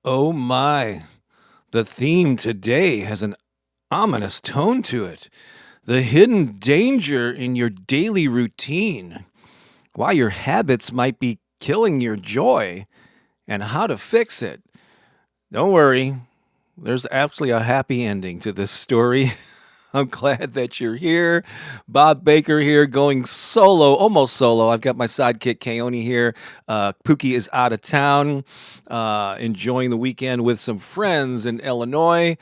Oh my, the theme today has an ominous tone to it. The hidden danger in your daily routine, why your habits might be killing your joy, and how to fix it. Don't worry, there's actually a happy ending to this story. I'm glad that you're here. Bob Baker here, going solo, almost solo. I've got my sidekick, Keone, here. Pookie is out of town, enjoying the weekend with some friends in Illinois.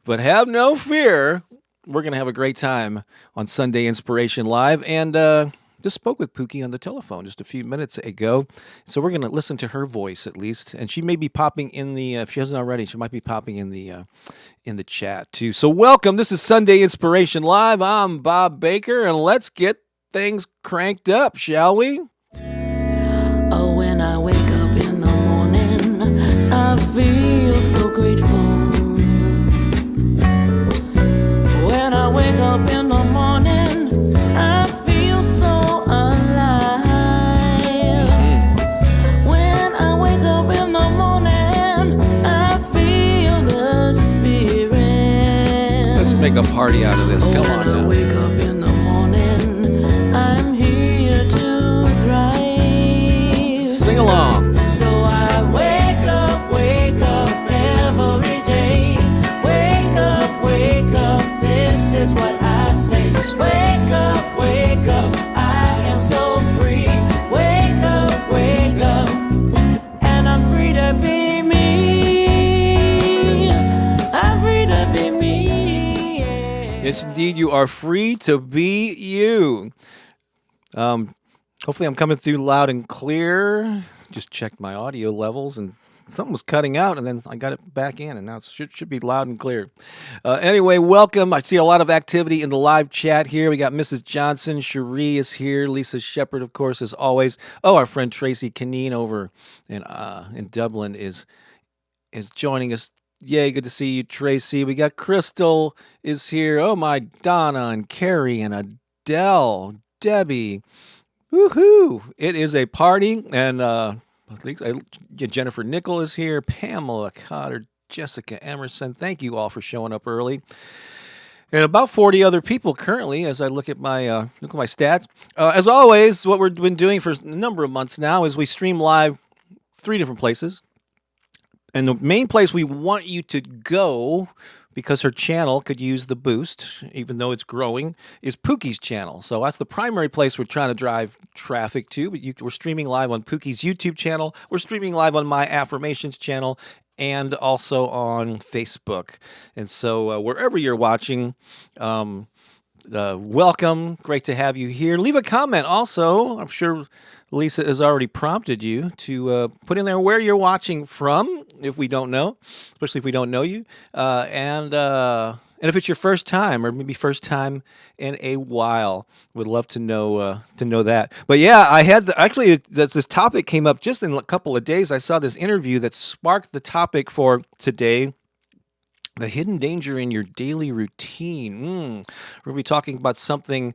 But have no fear, we're going to have a great time on Sunday Inspiration Live. And just spoke with Pookie on the telephone just a few minutes ago. So we're going to listen to her voice at least. And she may be popping in the, if she hasn't already, she might be popping in the chat too. So welcome. This is Sunday Inspiration Live. I'm Bob Baker, and let's get things cranked up, shall we? Oh, when I wake up in the morning, I feel so grateful. When I wake up in the morning, I feel so alive. When I wake up in the morning, I feel the spirit. Let's make a party out of this. Come on When I now. wake up in the morning, I'm here to thrive. Sing along. So I wake up every day. Wake up, this is what I say. Wake up, I am so free. Wake up, and I'm free to be me. I'm free to be me. Yeah. Yes, indeed, you are free to be you. Hopefully, I'm coming through loud and clear. Just checked my audio levels, and something was cutting out, and then I got it back in, and now it should be loud and clear. Anyway, welcome. I see a lot of activity in the live chat here. We got Mrs. Johnson, Cherie is here, Lisa Shepard, of course, as always. Oh, our friend Tracy Canine over in Dublin is joining us. Yay, good to see you, Tracy. We got Crystal is here. Oh my, Donna and Carrie and Adele, Debbie. Woohoo! It is a party, and I think Jennifer Nickel is here. Pamela Cotter, Jessica Emerson. Thank you all for showing up early. And about 40 other people currently, as I look at my stats. As always, what we've been doing for a number of months now is we stream live 3 different places. And the main place we want you to go, because her channel could use the boost, even though it's growing, is Pookie's channel. So that's the primary place we're trying to drive traffic to. But we're streaming live on Pookie's YouTube channel. We're streaming live on my Affirmations channel and also on Facebook. And so wherever you're watching, welcome. Great to have you here. Leave a comment also. I'm sure Lisa has already prompted you to put in there where you're watching from, if we don't know, especially if we don't know you. And if it's your first time, or maybe first time in a while, would love to know that. But yeah, I had this topic came up just in a couple of days. I saw this interview that sparked the topic for today. The hidden danger in your daily routine. We're going to be talking about something.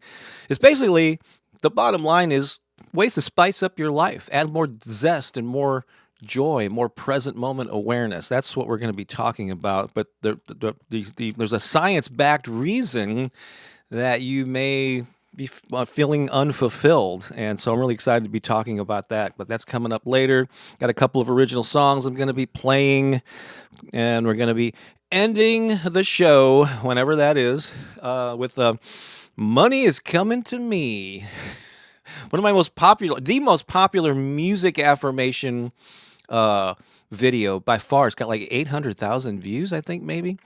It's basically, the bottom line is ways to spice up your life, add more zest and more joy, more present moment awareness. That's what we're going to be talking about. But there's a science-backed reason that you may be feeling unfulfilled. And so I'm really excited to be talking about that. But that's coming up later. Got a couple of original songs I'm going to be playing. And we're going to be ending the show, whenever that is, with Money is Coming to Me. One of my the most popular music affirmation video by far. It's got like 800,000 views, I think, maybe.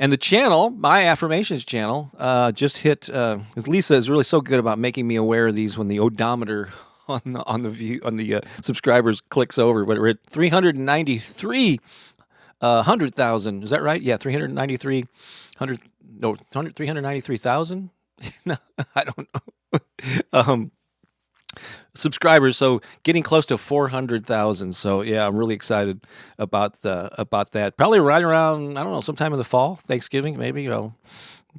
And the channel, my Affirmations channel, just hit. Lisa is really so good about making me aware of these when the odometer on the subscribers clicks over. But we're at 393,000. Is that right? Yeah, 393,000. No, I don't know. Subscribers, so getting close to 400,000. So yeah, I'm really excited about that. Probably right around, I don't know, sometime in the fall, Thanksgiving, maybe.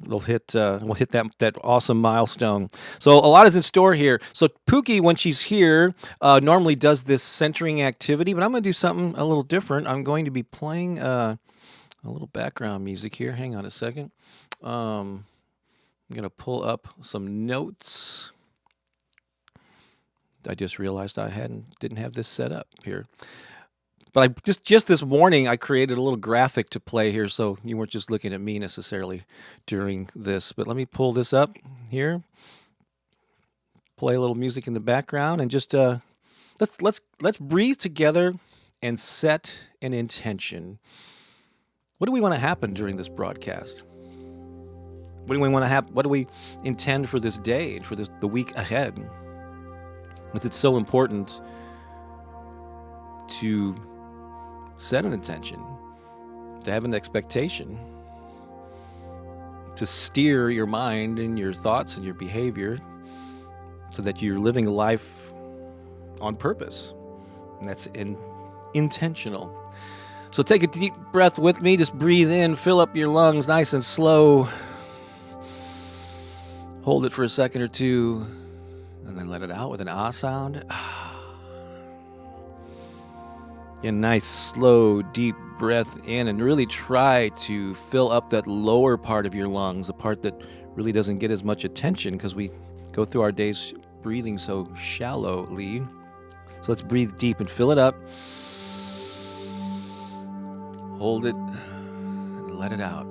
we'll hit that awesome milestone. So a lot is in store here. So Pooki, when she's here, normally does this centering activity, but I'm going to do something a little different. I'm going to be playing a little background music here. Hang on a second. I'm going to pull up some notes. I just realized I didn't have this set up here. But I just this morning I created a little graphic to play here, so you weren't just looking at me necessarily during this. But let me pull this up here. Play a little music in the background, and just let's breathe together and set an intention. What do we want to happen during this broadcast? What do we want to have? What do we intend for this day and for the week ahead? Because it's so important to set an intention, to have an expectation, to steer your mind and your thoughts and your behavior so that you're living a life on purpose. And that's intentional. So take a deep breath with me. Just breathe in, fill up your lungs nice and slow. Hold it for a second or two, and then let it out with an ah sound. A nice, slow, deep breath in, and really try to fill up that lower part of your lungs, the part that really doesn't get as much attention because we go through our days breathing so shallowly. So let's breathe deep and fill it up. Hold it and let it out.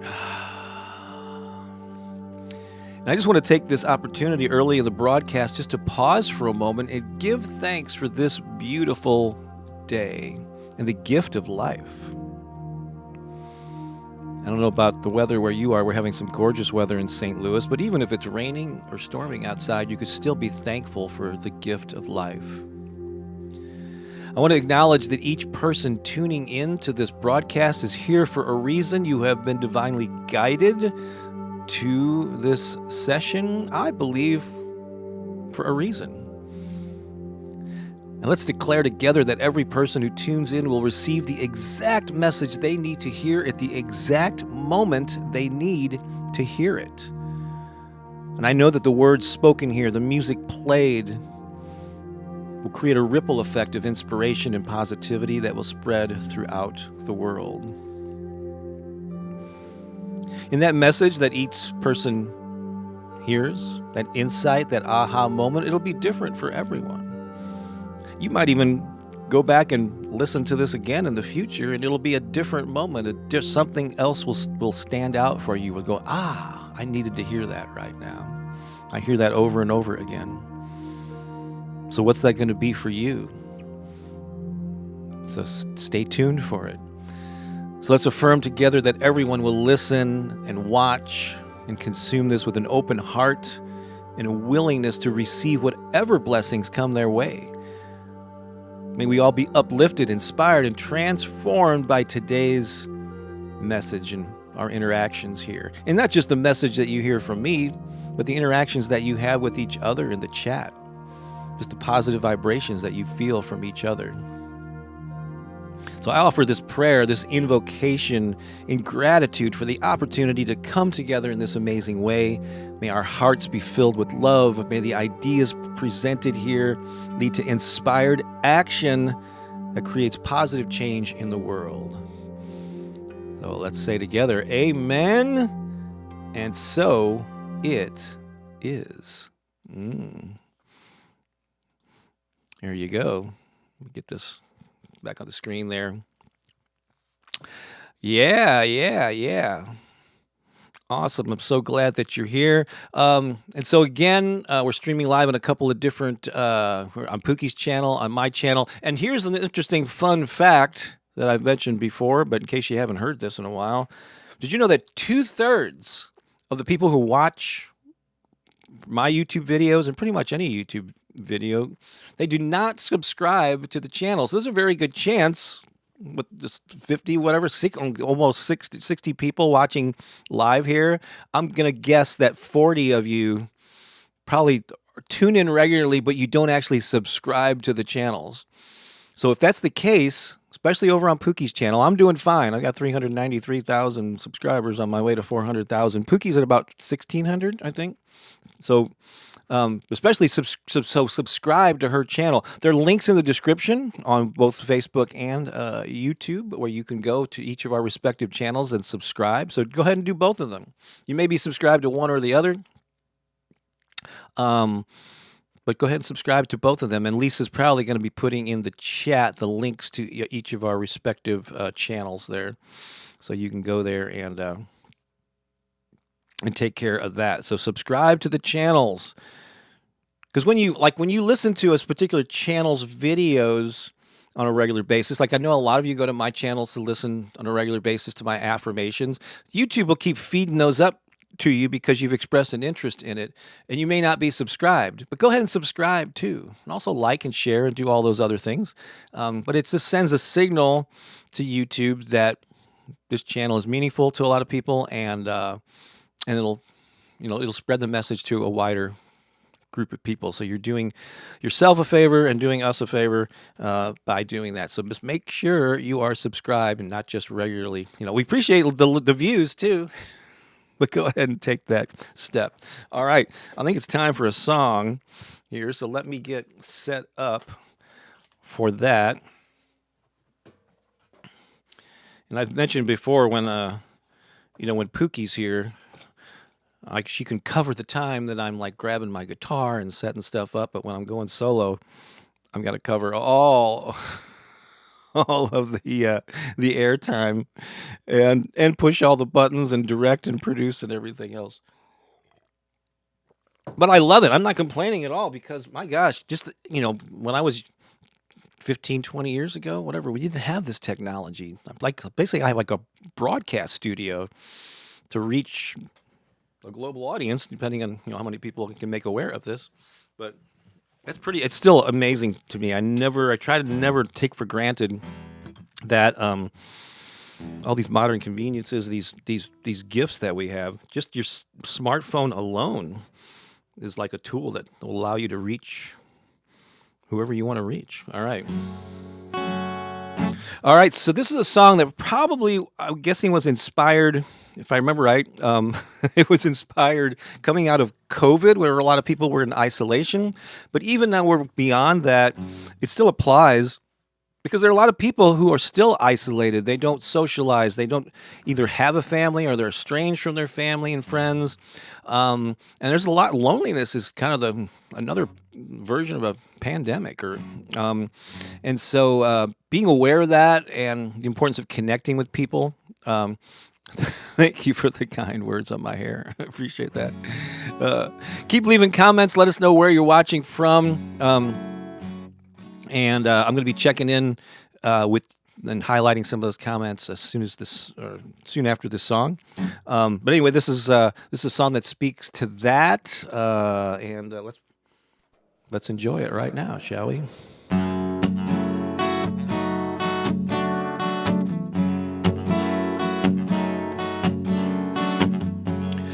And I just want to take this opportunity early in the broadcast just to pause for a moment and give thanks for this beautiful day and the gift of life. I don't know about the weather where you are. We're having some gorgeous weather in St. Louis, but even if it's raining or storming outside, you could still be thankful for the gift of life. I want to acknowledge that each person tuning in to this broadcast is here for a reason. You have been divinely guided to this session, I believe, for a reason. And let's declare together that every person who tunes in will receive the exact message they need to hear at the exact moment they need to hear it. And I know that the words spoken here, the music played, will create a ripple effect of inspiration and positivity that will spread throughout the world. In that message that each person hears, that insight, that aha moment, it'll be different for everyone. You might even go back and listen to this again in the future, and it'll be a different moment. Just something else will stand out for you. Will go, I needed to hear that right now. I hear that over and over again. So what's that going to be for you? So stay tuned for it. So let's affirm together that everyone will listen and watch and consume this with an open heart and a willingness to receive whatever blessings come their way. May we all be uplifted, inspired, and transformed by today's message and our interactions here. And not just the message that you hear from me, but the interactions that you have with each other in the chat. Just the positive vibrations that you feel from each other. So I offer this prayer, this invocation in gratitude for the opportunity to come together in this amazing way. May our hearts be filled with love. May the ideas presented here lead to inspired action that creates positive change in the world. So let's say together, amen, and so it is. There you go. Let me get this back on the screen there. Yeah. Awesome. I'm so glad that you're here. And so again, we're streaming live on a couple of different, on Pooki's channel, on my channel. And here's an interesting fun fact that I've mentioned before, but in case you haven't heard this in a while, did you know that 2/3 of the people who watch my YouTube videos and pretty much any YouTube video, they do not subscribe to the channel. So there's a very good chance with just 50, whatever, almost 60 people watching live here. I'm going to guess that 40 of you probably tune in regularly, but you don't actually subscribe to the channels. So if that's the case, especially over on Pookie's channel. I'm doing fine. I got 393,000 subscribers on my way to 400,000. Pookie's at about 1,600, I think. So especially subscribe to her channel. There are links in the description on both Facebook and YouTube where you can go to each of our respective channels and subscribe. So go ahead and do both of them. You may be subscribed to one or the other, but go ahead and subscribe to both of them. And Lisa's probably going to be putting in the chat the links to each of our respective channels there, so you can go there and take care of that. So subscribe to the channels. Because when you listen to a particular channel's videos on a regular basis, like I know a lot of you go to my channels to listen on a regular basis to my affirmations, YouTube will keep feeding those up to you because you've expressed an interest in it, and you may not be subscribed. But go ahead and subscribe too, and also like and share and do all those other things. But it just sends a signal to YouTube that this channel is meaningful to a lot of people, and it'll spread the message to a wider group of people. So you're doing yourself a favor and doing us a favor by doing that. So just make sure you are subscribed and not just regularly. We appreciate the views too, but go ahead and take that step. All right, I think it's time for a song here. So let me get set up for that. And I've mentioned before when when Pookie's here, she can cover the time that I'm like grabbing my guitar and setting stuff up, but when I'm going solo, I'm got to cover all of the airtime and push all the buttons and direct and produce and everything else. But I love it. I'm not complaining at all because my gosh, just when I was 15, 20 years ago, whatever, we didn't have this technology. Like basically, I have like a broadcast studio to reach a global audience, depending on how many people can make aware of this. But it's still amazing to me. I try to never take for granted that all these modern conveniences, these gifts that we have, just your smartphone alone is like a tool that will allow you to reach whoever you want to reach. All right, so this is a song that probably, I'm guessing, was inspired, if I remember right, it was inspired coming out of COVID, where a lot of people were in isolation. But even now we're beyond that, it still applies because there are a lot of people who are still isolated. They don't socialize. They don't either have a family or they're estranged from their family and friends. And there's a lot. Loneliness is kind of another version of a pandemic. And so being aware of that and the importance of connecting with people. Thank you for the kind words on my hair. I appreciate that. Keep leaving comments. Let us know where you're watching from. And I'm going to be checking in with and highlighting some of those comments as soon after this song. But anyway, this is a song that speaks to that, and let's enjoy it right now, shall we?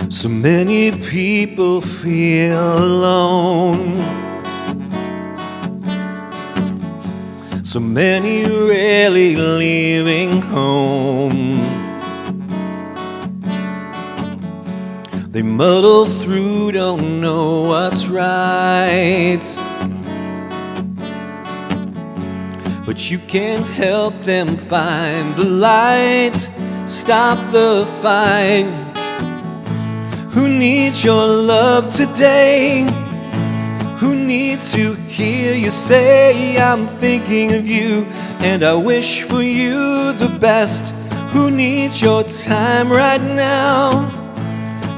So many people feel alone. So many rarely leaving home. They muddle through, don't know what's right. But you can't help them find the light. Stop the fight. Who needs your love today? Who needs to hear you say, I'm thinking of you and I wish for you the best? Who needs your time right now?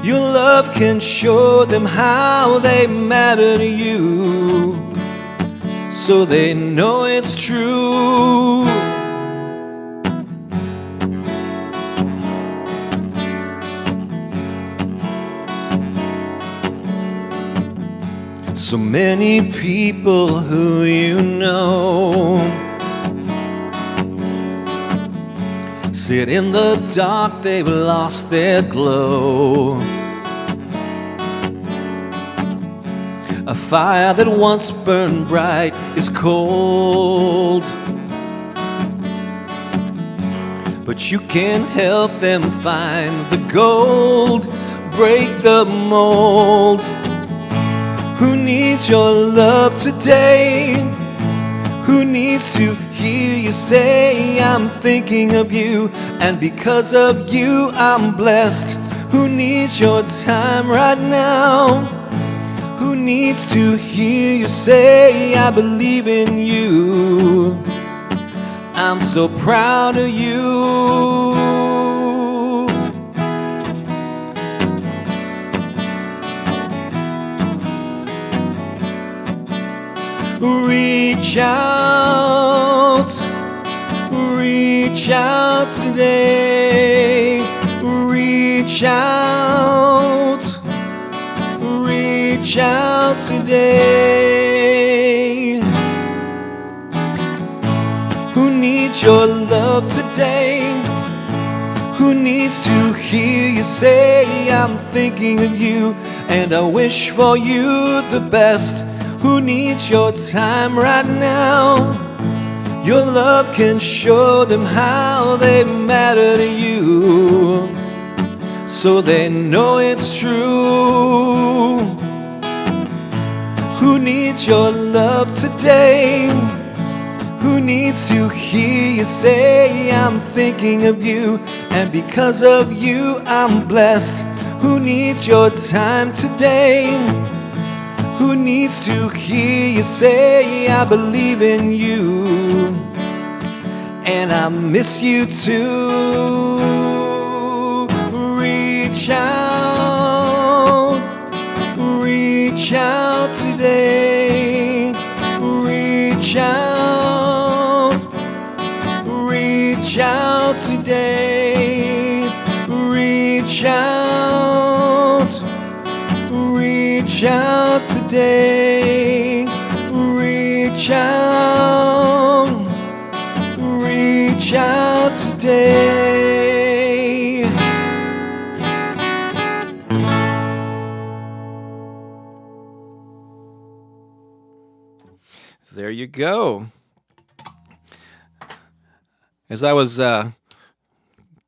Your love can show them how they matter to you, so they know it's true. So many people who you know sit in the dark, they've lost their glow. A fire that once burned bright is cold. but you can help them find the gold, break the mold. Who needs your love today? Who needs to hear you say, I'm thinking of you, and because of you I'm blessed? Who needs your time right now? Who needs to hear you say, I believe in you? I'm so proud of you. Reach out today. Reach out today. Who needs your love today? Who needs to hear you say, I'm thinking of you, and I wish for you the best? Who needs your time right now? Your love can show them how they matter to you, so they know it's true. Who needs your love today? Who needs to hear you say, I'm thinking of you, and because of you I'm blessed? Who needs your time today? Who needs to hear you say, I believe in you, and I miss you too? Reach out today. Reach out today. Reach out today. Reach out today. There you go. As I was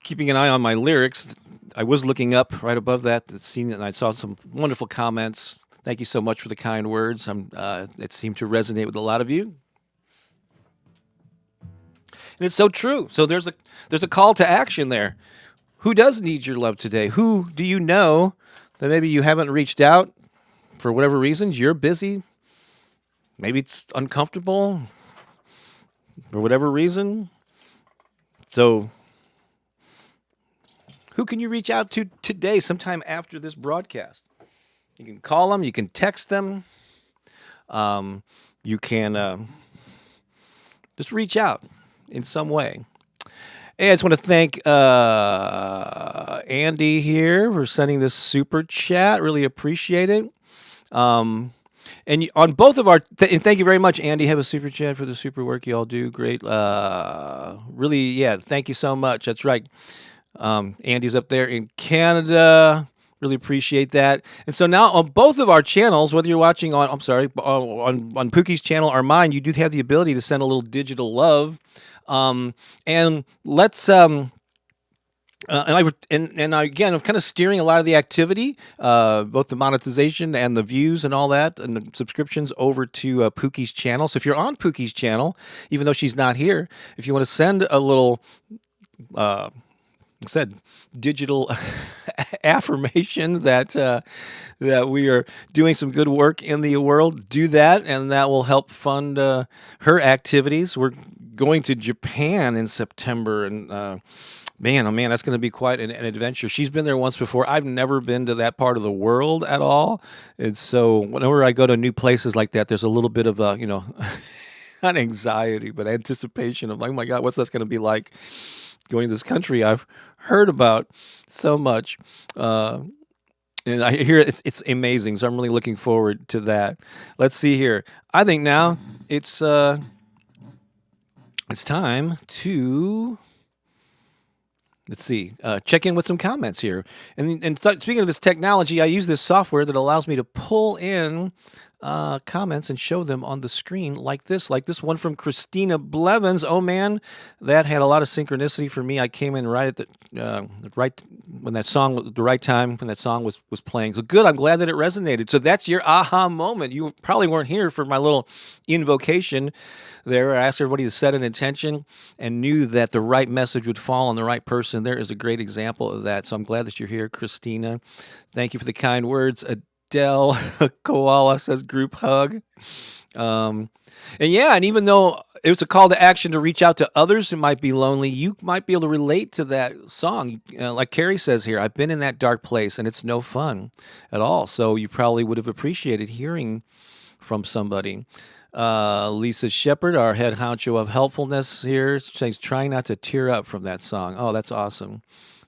keeping an eye on my lyrics, I was looking up right above that, scene, and I saw some wonderful comments. Thank you so much for the kind words. It seemed to resonate with a lot of you, and it's so true. So there's a call to action there. Who does need your love today? Who do you know that maybe you haven't reached out for whatever reasons? You're busy. Maybe it's uncomfortable for whatever reason. So who can you reach out to today, sometime after this broadcast? You can call them. You can text them. You can just reach out in some way. Hey, I just want to thank Andy here for sending this super chat. Really appreciate it. And on both of our, and thank you very much, Andy. Have a super chat for the super work you all do. Great. Really, yeah, thank you so much. That's right. Andy's up there in Canada. Really appreciate that. And so now on both of our channels, whether you're watching on, on Pooki's channel or mine, you do have the ability to send a little digital love. And let's, and again, I'm kind of steering a lot of the activity, both the monetization and the views and all that, and the subscriptions over to Pooki's channel. So if you're on Pooki's channel, even though she's not here, if you want to send a little, digital affirmation that that we are doing some good work in the world, do that, and that will help fund her activities. We're going to Japan in September, and man, oh man, that's going to be quite an adventure. She's been there once before. I've never been to that part of the world at all, and so whenever I go to new places like that, there's a little bit of a, not anxiety, but anticipation of, like, oh my God, what's that going to be like? Going to this country I've heard about so much, and I hear it's amazing. So I'm really looking forward to that. Let's see here. I think now it's time to, let's see, check in with some comments here. And speaking of this technology, I use this software that allows me to pull in comments and show them on the screen like this one from Christina Blevins. Oh man, that had a lot of synchronicity for me. I came in right at the right when that song, the right time when that song was playing. So good. I'm glad that it resonated. So that's your aha moment. You probably weren't here for my little invocation there. I asked everybody to set an intention and knew that the right message would fall on the right person. There is a great example of that. So I'm glad that you're here, Christina. Thank you for the kind words. Adele Koala says group hug. And yeah, and even though it was a call to action to reach out to others who might be lonely, you might be able to relate to that song. Like Carrie says here, I've been in that dark place and it's no fun at all. So you probably would have appreciated hearing from somebody. Lisa Shepard, our head honcho of helpfulness here, says trying not to tear up from that song. Oh, that's awesome.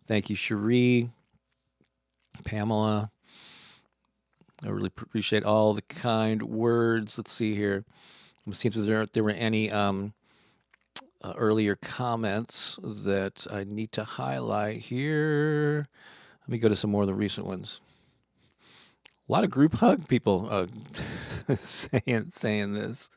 Thank you, Cherie, Pamela. I really appreciate all the kind words. Let's see here. It seems as there were any earlier comments that I need to highlight here. Let me go to some more of the recent ones. A lot of group hug people saying this.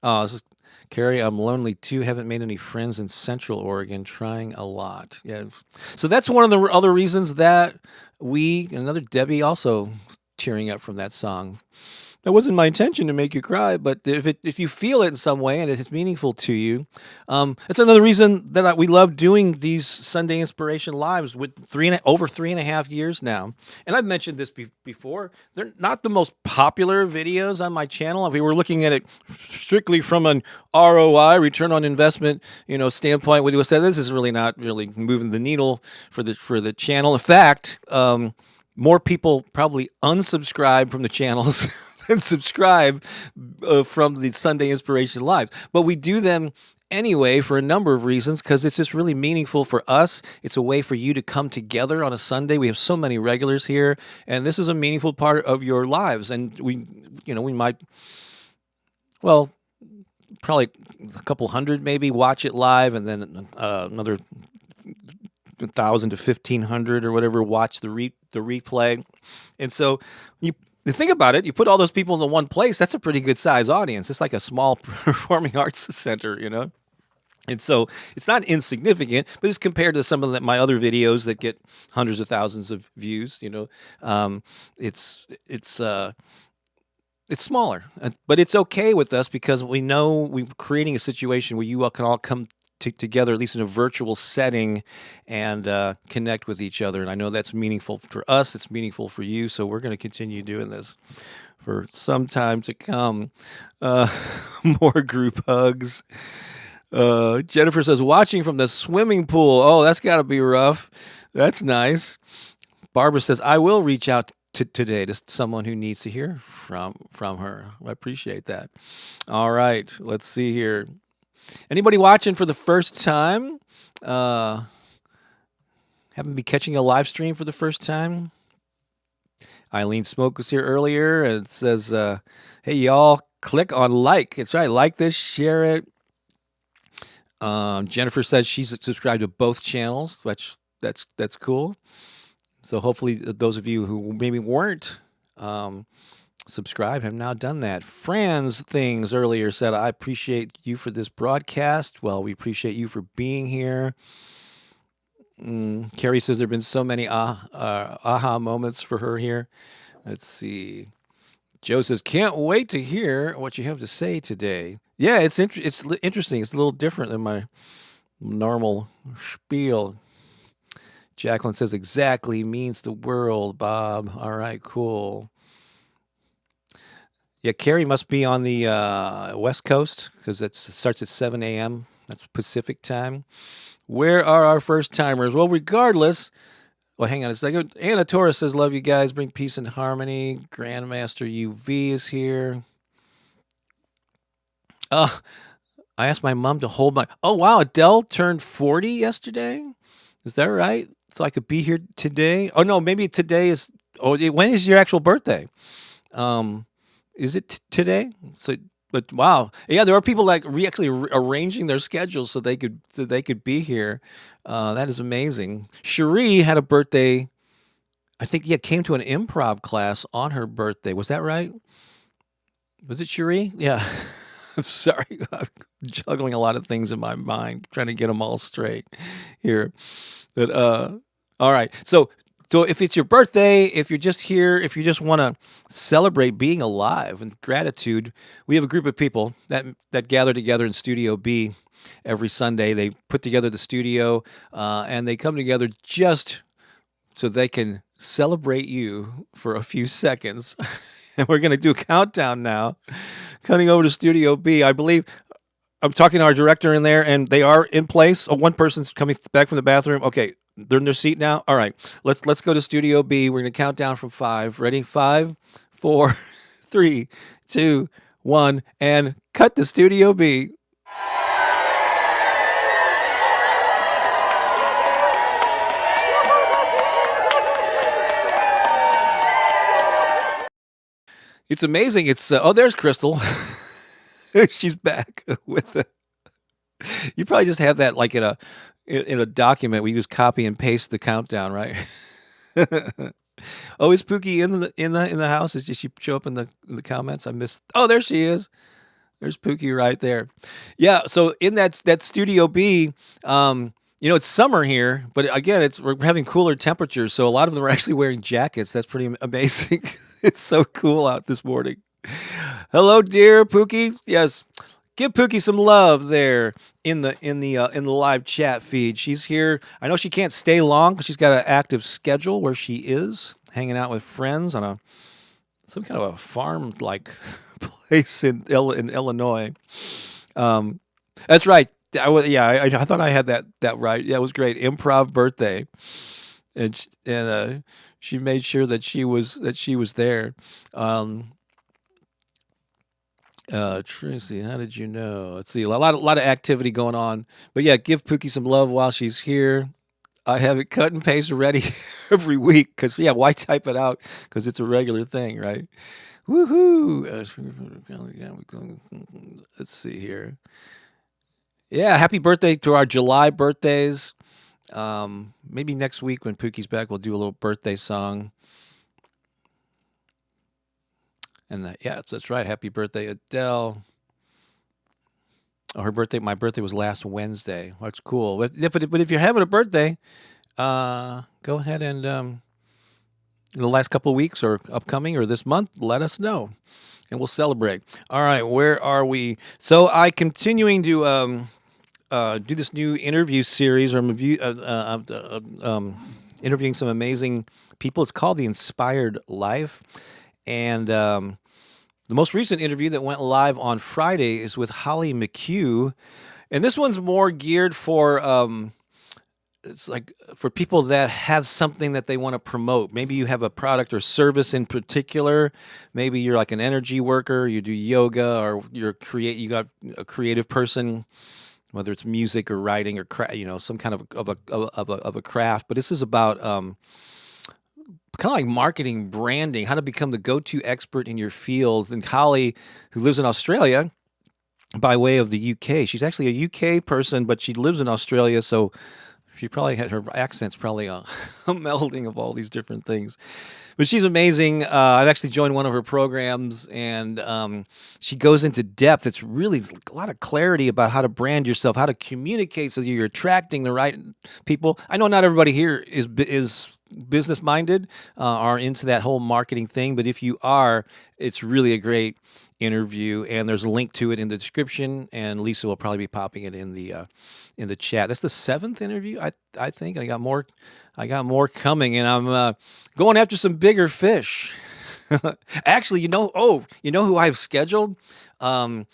This is Carrie. I'm lonely too. Haven't made any friends in Central Oregon. Trying a lot. Yeah. So that's one of the other reasons that another Debbie also tearing up from that song. That wasn't my intention to make you cry, but if you feel it in some way and it's meaningful to you, it's another reason that we love doing these Sunday Inspiration Lives with over 3.5 years now. And I've mentioned this before. They're not the most popular videos on my channel. If we were looking at it strictly from an ROI, return on investment, standpoint, we would say this is really not really moving the needle for the channel. In fact, more people probably unsubscribe from the channels and subscribe from the Sunday Inspiration Lives. But we do them anyway for a number of reasons because it's just really meaningful for us. It's a way for you to come together on a Sunday. We have so many regulars here, and this is a meaningful part of your lives. And we might, probably a couple hundred maybe watch it live, and then another 1,000 to 1,500 or whatever watch the replay. And so you think about it, you put all those people in the one place, that's a pretty good size audience. It's like a small performing arts center, And so it's not insignificant, but it's compared to some of my other videos that get hundreds of thousands of views, it's smaller, but it's okay with us because we know we're creating a situation where you all can all come together, at least in a virtual setting, and connect with each other. And I know that's meaningful for us. It's meaningful for you. So we're going to continue doing this for some time to come. More group hugs. Jennifer says, watching from the swimming pool. Oh, that's got to be rough. That's nice. Barbara says, I will reach out today to someone who needs to hear from her. I appreciate that. All right. Let's see here. Anybody watching for the first time? Happen to be catching a live stream for the first time? Eileen Smoke was here earlier and says, hey, y'all, click on like. It's right. Like this, share it. Jennifer says she's subscribed to both channels. That's cool. So hopefully those of you who maybe weren't subscribe have now done that. Franz Things earlier said, I appreciate you for this broadcast. Well, we appreciate you for being here. Carrie says there have been so many aha moments for her here. Let's see. Joe says, can't wait to hear what you have to say today. Yeah, it's interesting. It's a little different than my normal spiel. Jacqueline says, exactly means the world, Bob. All right, cool. Yeah, Carrie must be on the West Coast because it starts at 7 a.m. That's Pacific time. Where are our first timers? Well, regardless, hang on a second. Anna Torres says, love you guys. Bring peace and harmony. Grandmaster UV is here. I asked my mom to hold my... Oh, wow. Adele turned 40 yesterday. Is that right? So I could be here today? Oh, no, maybe today is... Oh, when is your actual birthday? Is it today? So, But wow, yeah, there are people like actually arranging their schedules so they could be here. That is amazing. Cherie had a birthday. I think yeah, came to an improv class on her birthday. Was that right? Was it Cherie? Yeah. I'm sorry. I'm juggling a lot of things in my mind, trying to get them all straight here. But all right. So if it's your birthday, if you're just here, if you just want to celebrate being alive and gratitude, we have a group of people that gather together in Studio B every Sunday. They put together the studio and they come together just so they can celebrate you for a few seconds. And we're going to do a countdown now. Cutting over to Studio B. I believe I'm talking to our director in there, and they are in place. Oh, one person's coming back from the bathroom. Okay, they're in their seat now. All right, let's go to Studio B. We're going to count down from 5. Ready? 5, 4, 3, 2, 1, and cut to Studio B. It's amazing. It's oh, there's Crystal. She's back with the. You probably just have that like in a document where you just copy and paste the countdown, right? Oh, is Pookie in the house? Did she show up in the comments? I missed. Oh, there she is. There's Pookie right there. Yeah. So in that Studio B, it's summer here, but again, we're having cooler temperatures, so a lot of them are actually wearing jackets. That's pretty amazing. It's so cool out this morning. Hello, dear Pookie. Yes, give Pookie some love there in the live chat feed. She's here. I know she can't stay long because she's got an active schedule where she is hanging out with friends on some kind of a farm like place in Illinois. That's right. I thought I had that right. Yeah, it was great. Improv birthday, and she made sure that she was there. Tracy, how did you know? Let's see, a lot of activity going on. But yeah, give Pookie some love while she's here. I have it cut and paste ready every week because why type it out? Because it's a regular thing, right? Woohoo! Let's see here. Yeah, happy birthday to our July birthdays. Maybe next week when Pookie's back, we'll do a little birthday song. And yeah, that's right. Happy birthday, Adele. Oh, my birthday was last Wednesday. That's cool. But if you're having a birthday, go ahead and in the last couple of weeks or upcoming or this month, let us know, and we'll celebrate. All right, where are we? So I continuing to do this new interview series, or interviewing some amazing people. It's called The Inspired Life. And the most recent interview that went live on Friday is with MacCue. And this one's more geared for it's like for people that have something that they want to promote. Maybe you have a product or service in particular. Maybe you're like an energy worker, you do yoga, or you got a creative person, whether it's music or writing or some kind of a craft. But this is about kind of like marketing, branding, how to become the go-to expert in your field. And Holly, who lives in Australia by way of the UK, she's actually a UK person, but she lives in Australia, so she probably had her accent's probably a melding of all these different things. But she's amazing. I've actually joined one of her programs, and she goes into depth. It's really a lot of clarity about how to brand yourself, how to communicate so that you're attracting the right people. I know not everybody here is business minded, are into that whole marketing thing, but if you are, it's really a great interview, and there's a link to it in the description, and Lisa will probably be popping it in the chat. That's the 7th interview, I think. I got more coming, and I'm going after some bigger fish. Actually, you know who I've scheduled in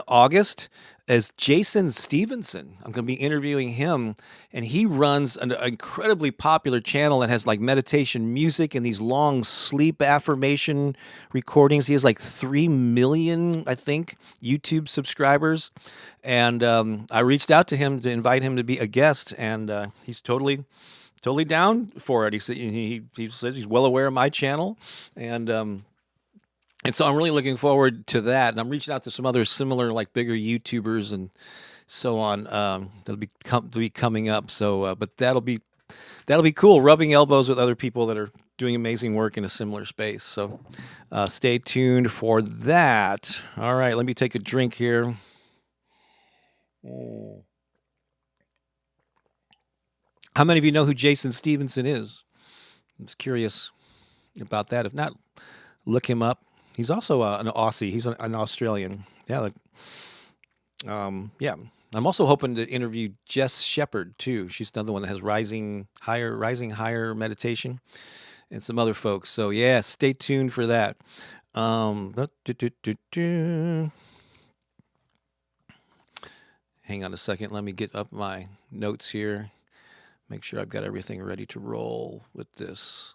August as Jason Stevenson. I'm going to be interviewing him, and he runs an incredibly popular channel that has like meditation music and these long sleep affirmation recordings. He has like 3 million, I think, YouTube subscribers, and I reached out to him to invite him to be a guest, and he's totally down for it. He said he's well aware of my channel, and And so I'm really looking forward to that. And I'm reaching out to some other similar, like bigger YouTubers and so on, that'll be coming up. So, but that'll be cool. Rubbing elbows with other people that are doing amazing work in a similar space. So, stay tuned for that. All right, let me take a drink here. How many of you know who Jason Stevenson is? I'm just curious about that. If not, look him up. He's also an Aussie. He's an Australian. Yeah, yeah. I'm also hoping to interview Jess Shepherd too. She's another one that has rising higher meditation, and some other folks. So yeah, stay tuned for that. Hang on a second. Let me get up my notes here. Make sure I've got everything ready to roll with this,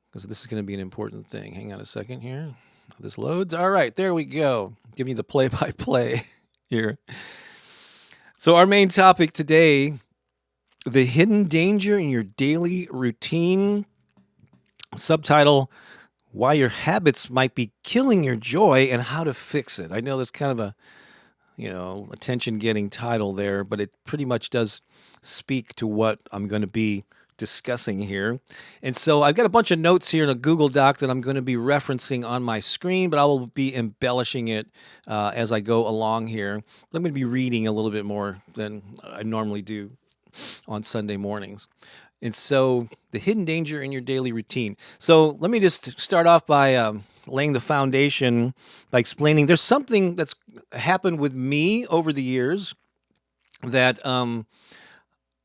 because this is going to be an important thing. Hang on a second here. This loads. All right, there we go. Give you the play-by-play here. So our main topic today, the hidden danger in your daily routine. Subtitle, why your habits might be killing your joy and how to fix it. I know that's kind of a, attention-getting title there, but it pretty much does speak to what I'm going to be discussing here. And so I've got a bunch of notes here in a Google Doc that I'm going to be referencing on my screen, but I will be embellishing it as I go along here. I'm going to be reading a little bit more than I normally do on Sunday mornings. And so the hidden danger in your daily routine. So let me just start off by laying the foundation by explaining there's something that's happened with me over the years that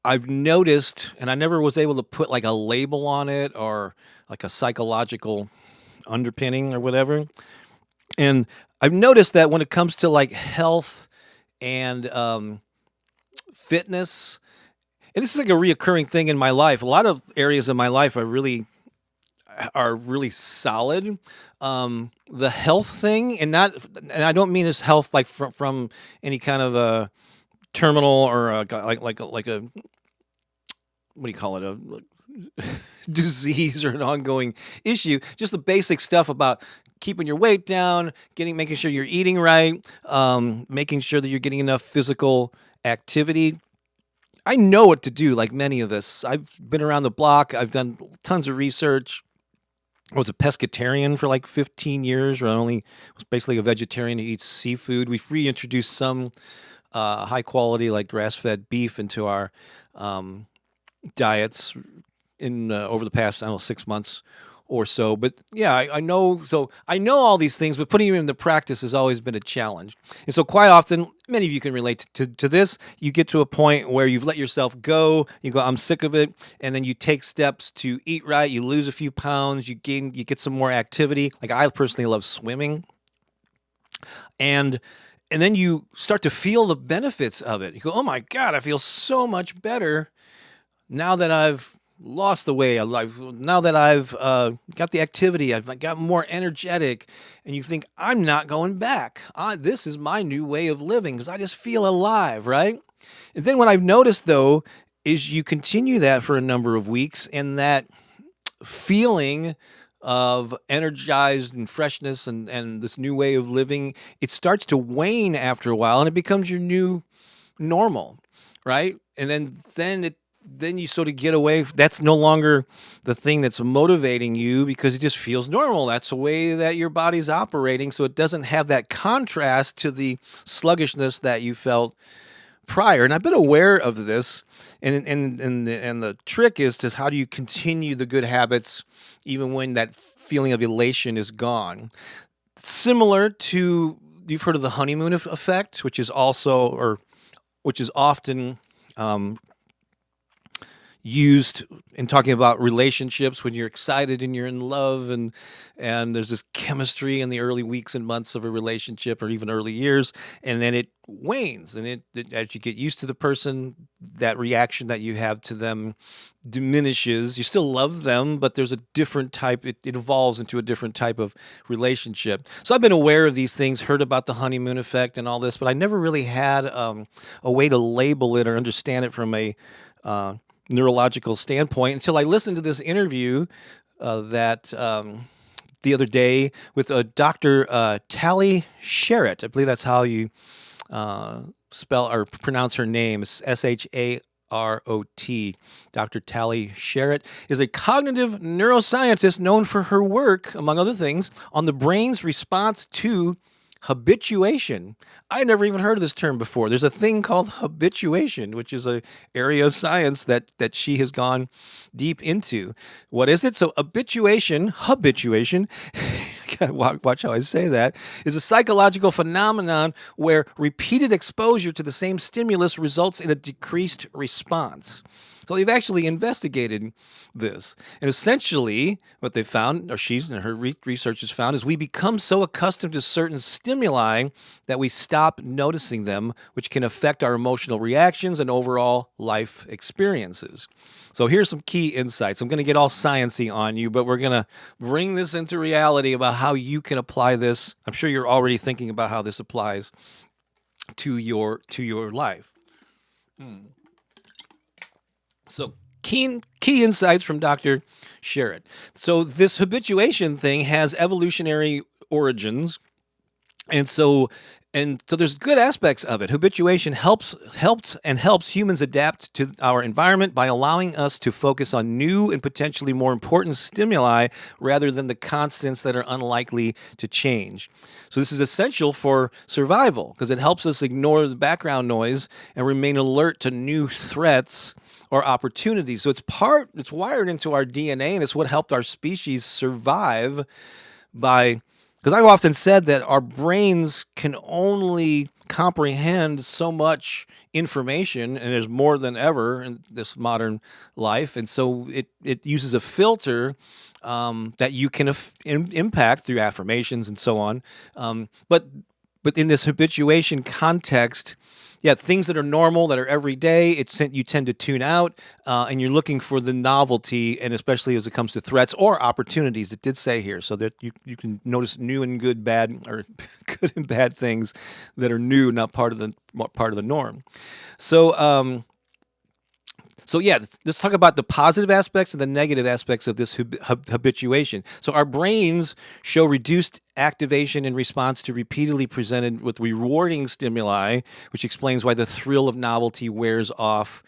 I've noticed, and I never was able to put like a label on it or like a psychological underpinning or whatever. And I've noticed that when it comes to like health and fitness, and this is like a reoccurring thing in my life. A lot of areas of my life are really solid. The health thing, and I don't mean this health like from any kind of a terminal or like a what do you call it, a disease or an ongoing issue. Just the basic stuff about keeping your weight down, making sure you're eating right, making sure that you're getting enough physical activity. I know what to do, like many of us. I've been around the block. I've done tons of research. I was a pescatarian for like 15 years, or I was basically a vegetarian who eats seafood. We've reintroduced some high quality, like grass-fed beef into our diets in over the past, 6 months or so. But yeah, I know. So I know all these things, but putting them into practice has always been a challenge. And so quite often, many of you can relate to this. You get to a point where you've let yourself go. You go, I'm sick of it. And then you take steps to eat right. You lose a few pounds. You get some more activity. Like I personally love swimming. And then you start to feel the benefits of it. You go, oh my God, I feel so much better now that I've lost the weight. Now that I've got the activity, I've got more energetic, and you think, I'm not going back. This is my new way of living because I just feel alive, right? And then what I've noticed, though, is you continue that for a number of weeks, and that feeling of energized and freshness and this new way of living, it starts to wane after a while, and it becomes your new normal, right? And then you sort of get away. That's no longer the thing that's motivating you because it just feels normal. That's the way that your body's operating. So it doesn't have that contrast to the sluggishness that you felt prior. And I've been aware of this. And the trick is to how do you continue the good habits even when that feeling of elation is gone? Similar to, you've heard of the honeymoon effect, which is often used in talking about relationships when you're excited and you're in love and there's this chemistry in the early weeks and months of a relationship or even early years, and then it wanes, and it as you get used to the person, that reaction that you have to them diminishes. You still love them, but there's a different type, it evolves into a different type of relationship. So I've been aware of these things, heard about the honeymoon effect and all this, but I never really had a way to label it or understand it from a neurological standpoint until I listened to this interview that the other day with Dr. Tally Sharrett. I believe that's how you spell or pronounce her name. It's Sharot. Dr. Tally Sharrett is a cognitive neuroscientist known for her work, among other things, on the brain's response to habituation. I never even heard of this term before. There's a thing called habituation, which is an area of science that she has gone deep into. What is it? So habituation, watch how I say that, is a psychological phenomenon where repeated exposure to the same stimulus results in a decreased response. So they've actually investigated this. And essentially, what they found, or she's and her research has found, is we become so accustomed to certain stimuli that we stop noticing them, which can affect our emotional reactions and overall life experiences. So here's some key insights. I'm going to get all sciencey on you, but we're going to bring this into reality about how you can apply this. I'm sure you're already thinking about how this applies to your life. So key insights from Dr. Sharrett. So this habituation thing has evolutionary origins, and so there's good aspects of it. Habituation helps humans adapt to our environment by allowing us to focus on new and potentially more important stimuli rather than the constants that are unlikely to change. So this is essential for survival because it helps us ignore the background noise and remain alert to new threats or opportunities. So it's wired into our DNA, and it's what helped our species survive because I've often said that our brains can only comprehend so much information, and there's more than ever in this modern life. And so it uses a filter that you can impact through affirmations and so on. But in this habituation context, things that are normal, that are everyday, you tend to tune out, and you're looking for the novelty, and especially as it comes to threats or opportunities. It did say here, so that you can notice new and good, bad, or good and bad things that are new, not part of the norm. So let's talk about the positive aspects and the negative aspects of this habituation. So our brains show reduced activation in response to repeatedly presented with rewarding stimuli, which explains why the thrill of novelty wears off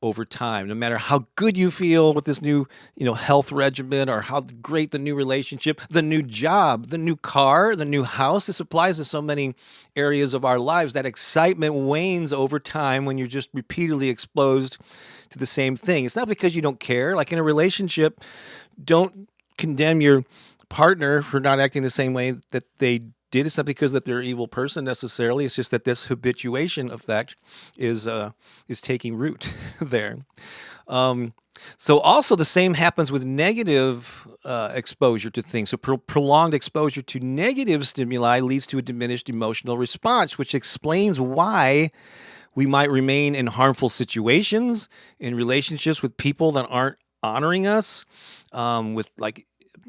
over time. No matter how good you feel with this new, health regimen, or how great the new relationship, the new job, the new car, the new house, this applies to so many areas of our lives. That excitement wanes over time when you're just repeatedly exposed to the same thing. It's not because you don't care. Like in a relationship, don't condemn your partner for not acting the same way that they did. It's not because that they're an evil person necessarily. It's just that this habituation effect is taking root there. So also the same happens with negative exposure to things. So prolonged exposure to negative stimuli leads to a diminished emotional response, which explains why we might remain in harmful situations, in relationships with people that aren't honoring us, with like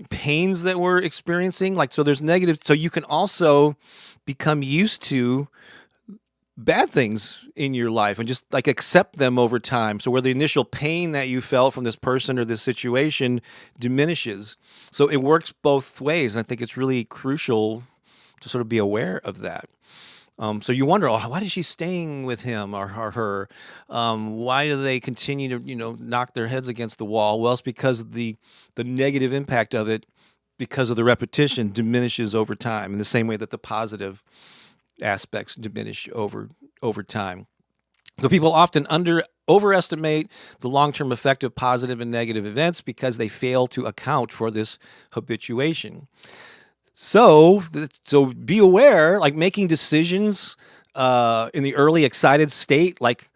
pains that we're experiencing. So there's negative. So you can also become used to bad things in your life and just like accept them over time. So where the initial pain that you felt from this person or this situation diminishes. So it works both ways. And I think it's really crucial to sort of be aware of that. So you wonder, why is she staying with him or her? Why do they continue to, knock their heads against the wall? Well, it's because the negative impact of it, because of the repetition, diminishes over time in the same way that the positive aspects diminish over time. So people often overestimate the long-term effect of positive and negative events because they fail to account for this habituation. So be aware, like making decisions in the early excited state. Like,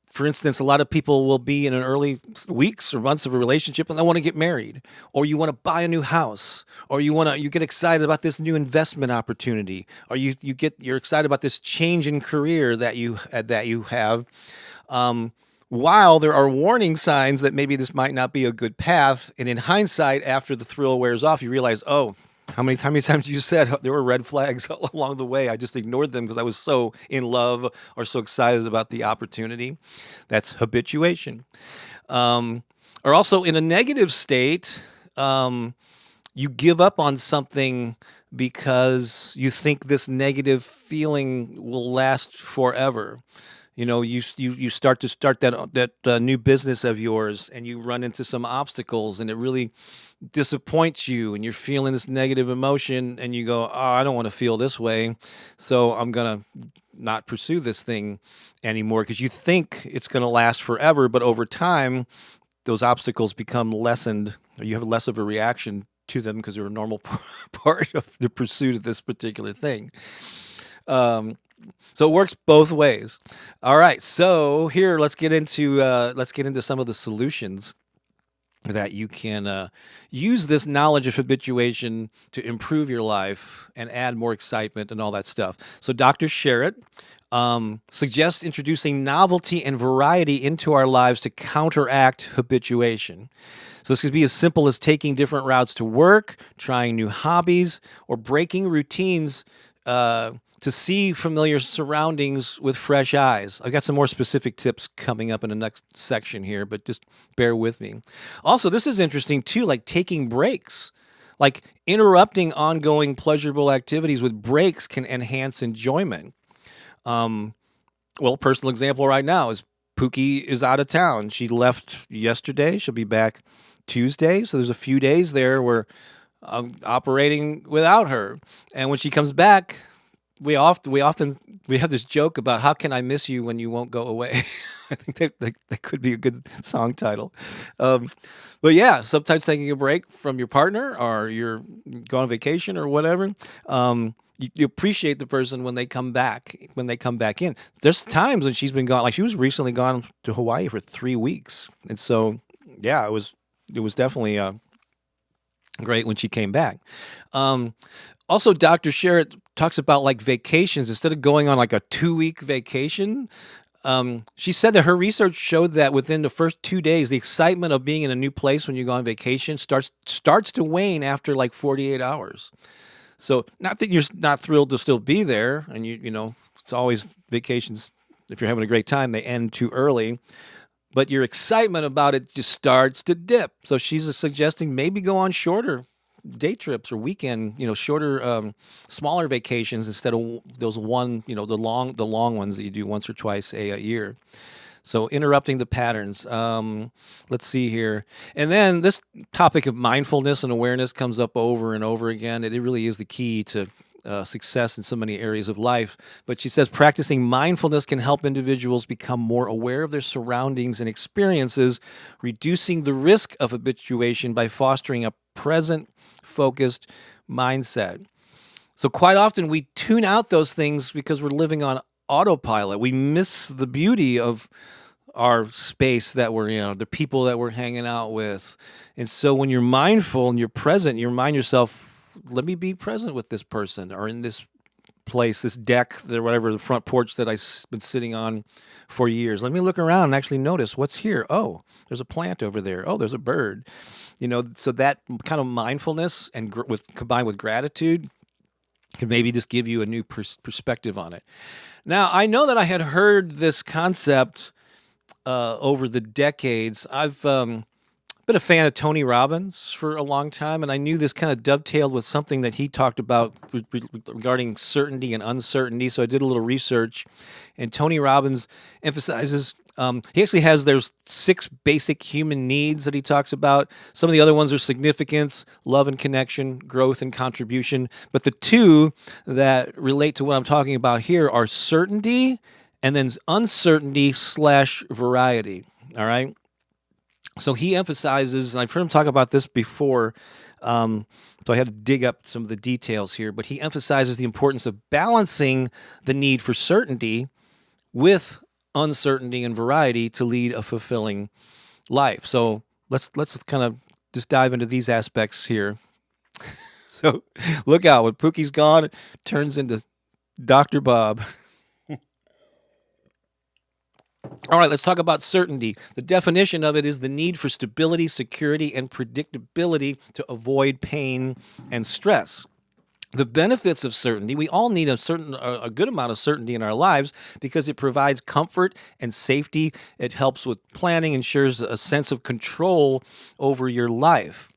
for instance, a lot of people will be in an early weeks or months of a relationship and they want to get married, or you want to buy a new house, or you get excited about this new investment opportunity, or you're excited about this change in career that you have. While there are warning signs that maybe this might not be a good path, and in hindsight, after the thrill wears off, you realize, how many times you said there were red flags along the way? I just ignored them because I was so in love or so excited about the opportunity. That's habituation. Or also in a negative state, you give up on something because you think this negative feeling will last forever. You start that new business of yours, and you run into some obstacles, and it really disappoints you, and you're feeling this negative emotion, and you go, "Oh, I don't want to feel this way, so I'm gonna not pursue this thing anymore," because you think it's going to last forever, but over time, those obstacles become lessened, or you have less of a reaction to them because they're a normal part of the pursuit of this particular thing. So it works both ways. All right, so here let's get into some of the solutions that you can use this knowledge of habituation to improve your life and add more excitement and all that stuff. So Dr. Sherritt suggests introducing novelty and variety into our lives to counteract habituation. So this could be as simple as taking different routes to work, trying new hobbies, or breaking routines to see familiar surroundings with fresh eyes. I've got some more specific tips coming up in the next section here, but just bear with me. Also, this is interesting too, like taking breaks. Like interrupting ongoing pleasurable activities with breaks can enhance enjoyment. Well, personal example right now is Pooki is out of town. She left yesterday. She'll be back Tuesday. So there's a few days there where I'm operating without her. And when she comes back, we have this joke about how can I miss you when you won't go away. I think that could be a good song title. But yeah, sometimes taking a break from your partner, or you're going on vacation or whatever, you appreciate the person when they come back in. There's times when she's been gone, like she was recently gone to Hawaii for 3 weeks. And so, yeah, it was definitely great when she came back. Also, Dr. Sherritt talks about like vacations. Instead of going on like a 2-week vacation, she said that her research showed that within the first 2 days, the excitement of being in a new place when you go on vacation starts to wane after like 48 hours. So not that you're not thrilled to still be there, and you know, it's always vacations, if you're having a great time, they end too early, but your excitement about it just starts to dip. So she's suggesting maybe go on shorter day trips or weekend, shorter, smaller vacations instead of those the long ones that you do once or twice a year. So interrupting the patterns. Let's see here. And then this topic of mindfulness and awareness comes up over and over again. It really is the key to success in so many areas of life. But she says practicing mindfulness can help individuals become more aware of their surroundings and experiences, reducing the risk of habituation by fostering a present, focused mindset. So quite often we tune out those things because we're living on autopilot. We miss the beauty of our space that we're in, the people that we're hanging out with. And so when you're mindful and you're present, you remind yourself, let me be present with this person, or in this place, this deck, whatever, the front porch that I've been sitting on for years. Let me look around and actually notice what's here. Oh, there's a plant over there. Oh, there's a bird. So that kind of mindfulness and combined with gratitude can maybe just give you a new perspective on it. Now, I know that I had heard this concept over the decades. I've been a fan of Tony Robbins for a long time, and I knew this kind of dovetailed with something that he talked about regarding certainty and uncertainty, so I did a little research, and Tony Robbins emphasizes, he actually has, there's 6 basic human needs that he talks about. Some of the other ones are significance, love and connection, growth and contribution, but the 2 that relate to what I'm talking about here are certainty and then uncertainty / variety, all right? So he emphasizes, and I've heard him talk about this before, so I had to dig up some of the details here, but he emphasizes the importance of balancing the need for certainty with uncertainty and variety to lead a fulfilling life. So let's kind of just dive into these aspects here. So look out, when Pooki's gone, it turns into Dr. Bob. All right, let's talk about certainty. The definition of it is the need for stability, security, and predictability to avoid pain and stress. The benefits of certainty, we all need a good amount of certainty in our lives because it provides comfort and safety. It helps with planning, ensures a sense of control over your life.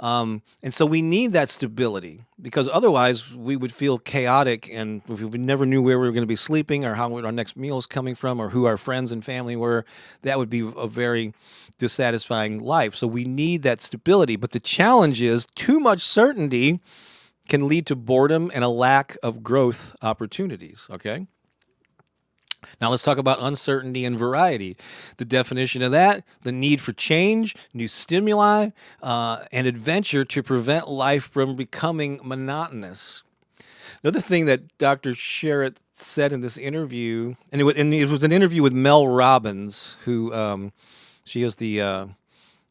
And so we need that stability because otherwise we would feel chaotic, and if we never knew where we were going to be sleeping or how our next meal is coming from or who our friends and family were, that would be a very dissatisfying life. So we need that stability. But the challenge is too much certainty can lead to boredom and a lack of growth opportunities, okay? Now let's talk about uncertainty and variety. The definition of that, the need for change, new stimuli, and adventure to prevent life from becoming monotonous. Another thing that Dr. Sherritt said in this interview, and it was an interview with Mel Robbins, who she is the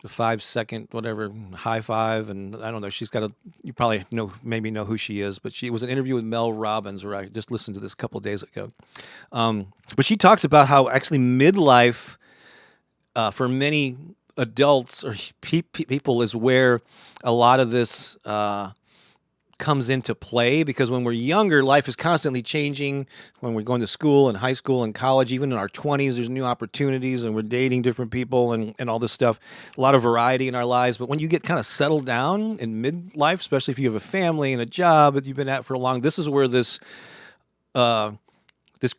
5 second whatever high five, and I don't know, she's got you probably maybe know who she is, but she was an interview with Mel Robbins where I just listened to this a couple of days ago. But she talks about how actually midlife for many adults or people is where a lot of this comes into play, because when we're younger, life is constantly changing. When we're going to school and high school and college, even in our 20s, there's new opportunities and we're dating different people and all this stuff. A lot of variety in our lives. But when you get kind of settled down in midlife, especially if you have a family and a job that you've been at for a long, this is where this